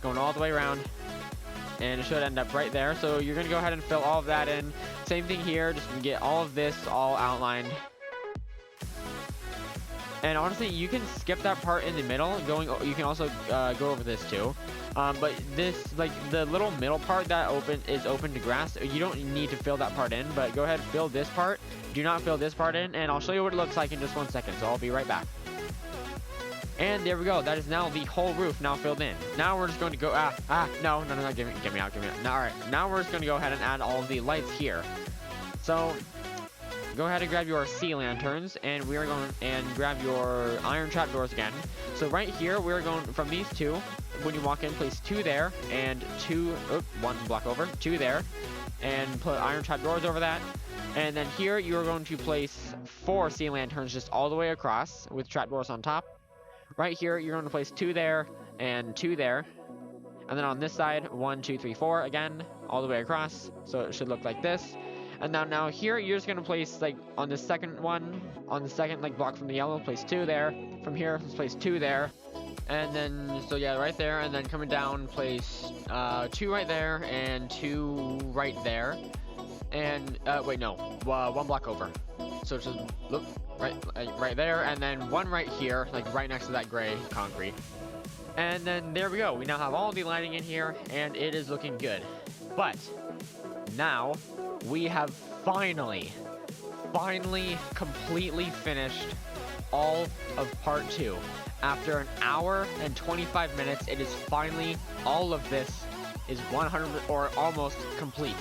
Going all the way around. And it should end up right there. So you're gonna go ahead and fill all of that in. Same thing here, just get all of this all outlined. And honestly, you can skip that part in the middle. You can also go over this too. But this, like the little middle part that is open to grass, you don't need to fill that part in. But go ahead and fill this part. Do not fill this part in, and I'll show you what it looks like in just 1 second. So I'll be right back. And there we go. That is now the whole roof now filled in. Now we're just going to go, no, get me out. Now, all right, now we're just going to go ahead and add all of the lights here. So, go ahead and grab your sea lanterns, and we are going and grab your iron trapdoors again. So right here, we're going from these two. When you walk in, place 2 there, and 1 block over, 2 there, and put iron trapdoors over that. And then here, you're going to place 4 sea lanterns just all the way across with trapdoors on top. Right here, you're going to place 2 there and 2 there. And then on this side, 1, 2, 3, 4 again, all the way across. So it should look like this. And now here, you're just going to place, like, on the second one, on the second, like, block from the yellow, place 2 there. From here, let's place 2 there. And then, so yeah, right there. And then coming down, place 2 right there and 2 right there. And, wait, no, 1 block over. So just look right there, and then 1 right here, like right next to that gray concrete. And then there we go. We now have all the lighting in here, and it is looking good. But now we have finally completely finished all of part 2. After an hour and 25 minutes, it is finally, all of this is 100 or almost complete.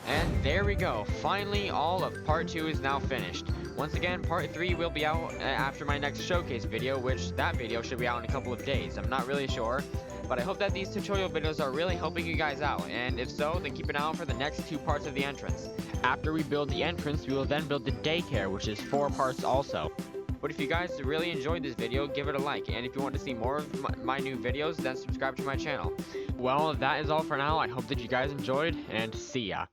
And there we go. Finally, all of part 2 is now finished. Once again, part 3 will be out after my next showcase video, which that video should be out in a couple of days. I'm not really sure, but I hope that these tutorial videos are really helping you guys out. And if so, then keep an eye out for the next 2 parts of the entrance. After we build the entrance, we will then build the daycare, which is 4 parts also. But if you guys really enjoyed this video, give it a like. And if you want to see more of my new videos, then subscribe to my channel. Well, that is all for now. I hope that you guys enjoyed, and see ya.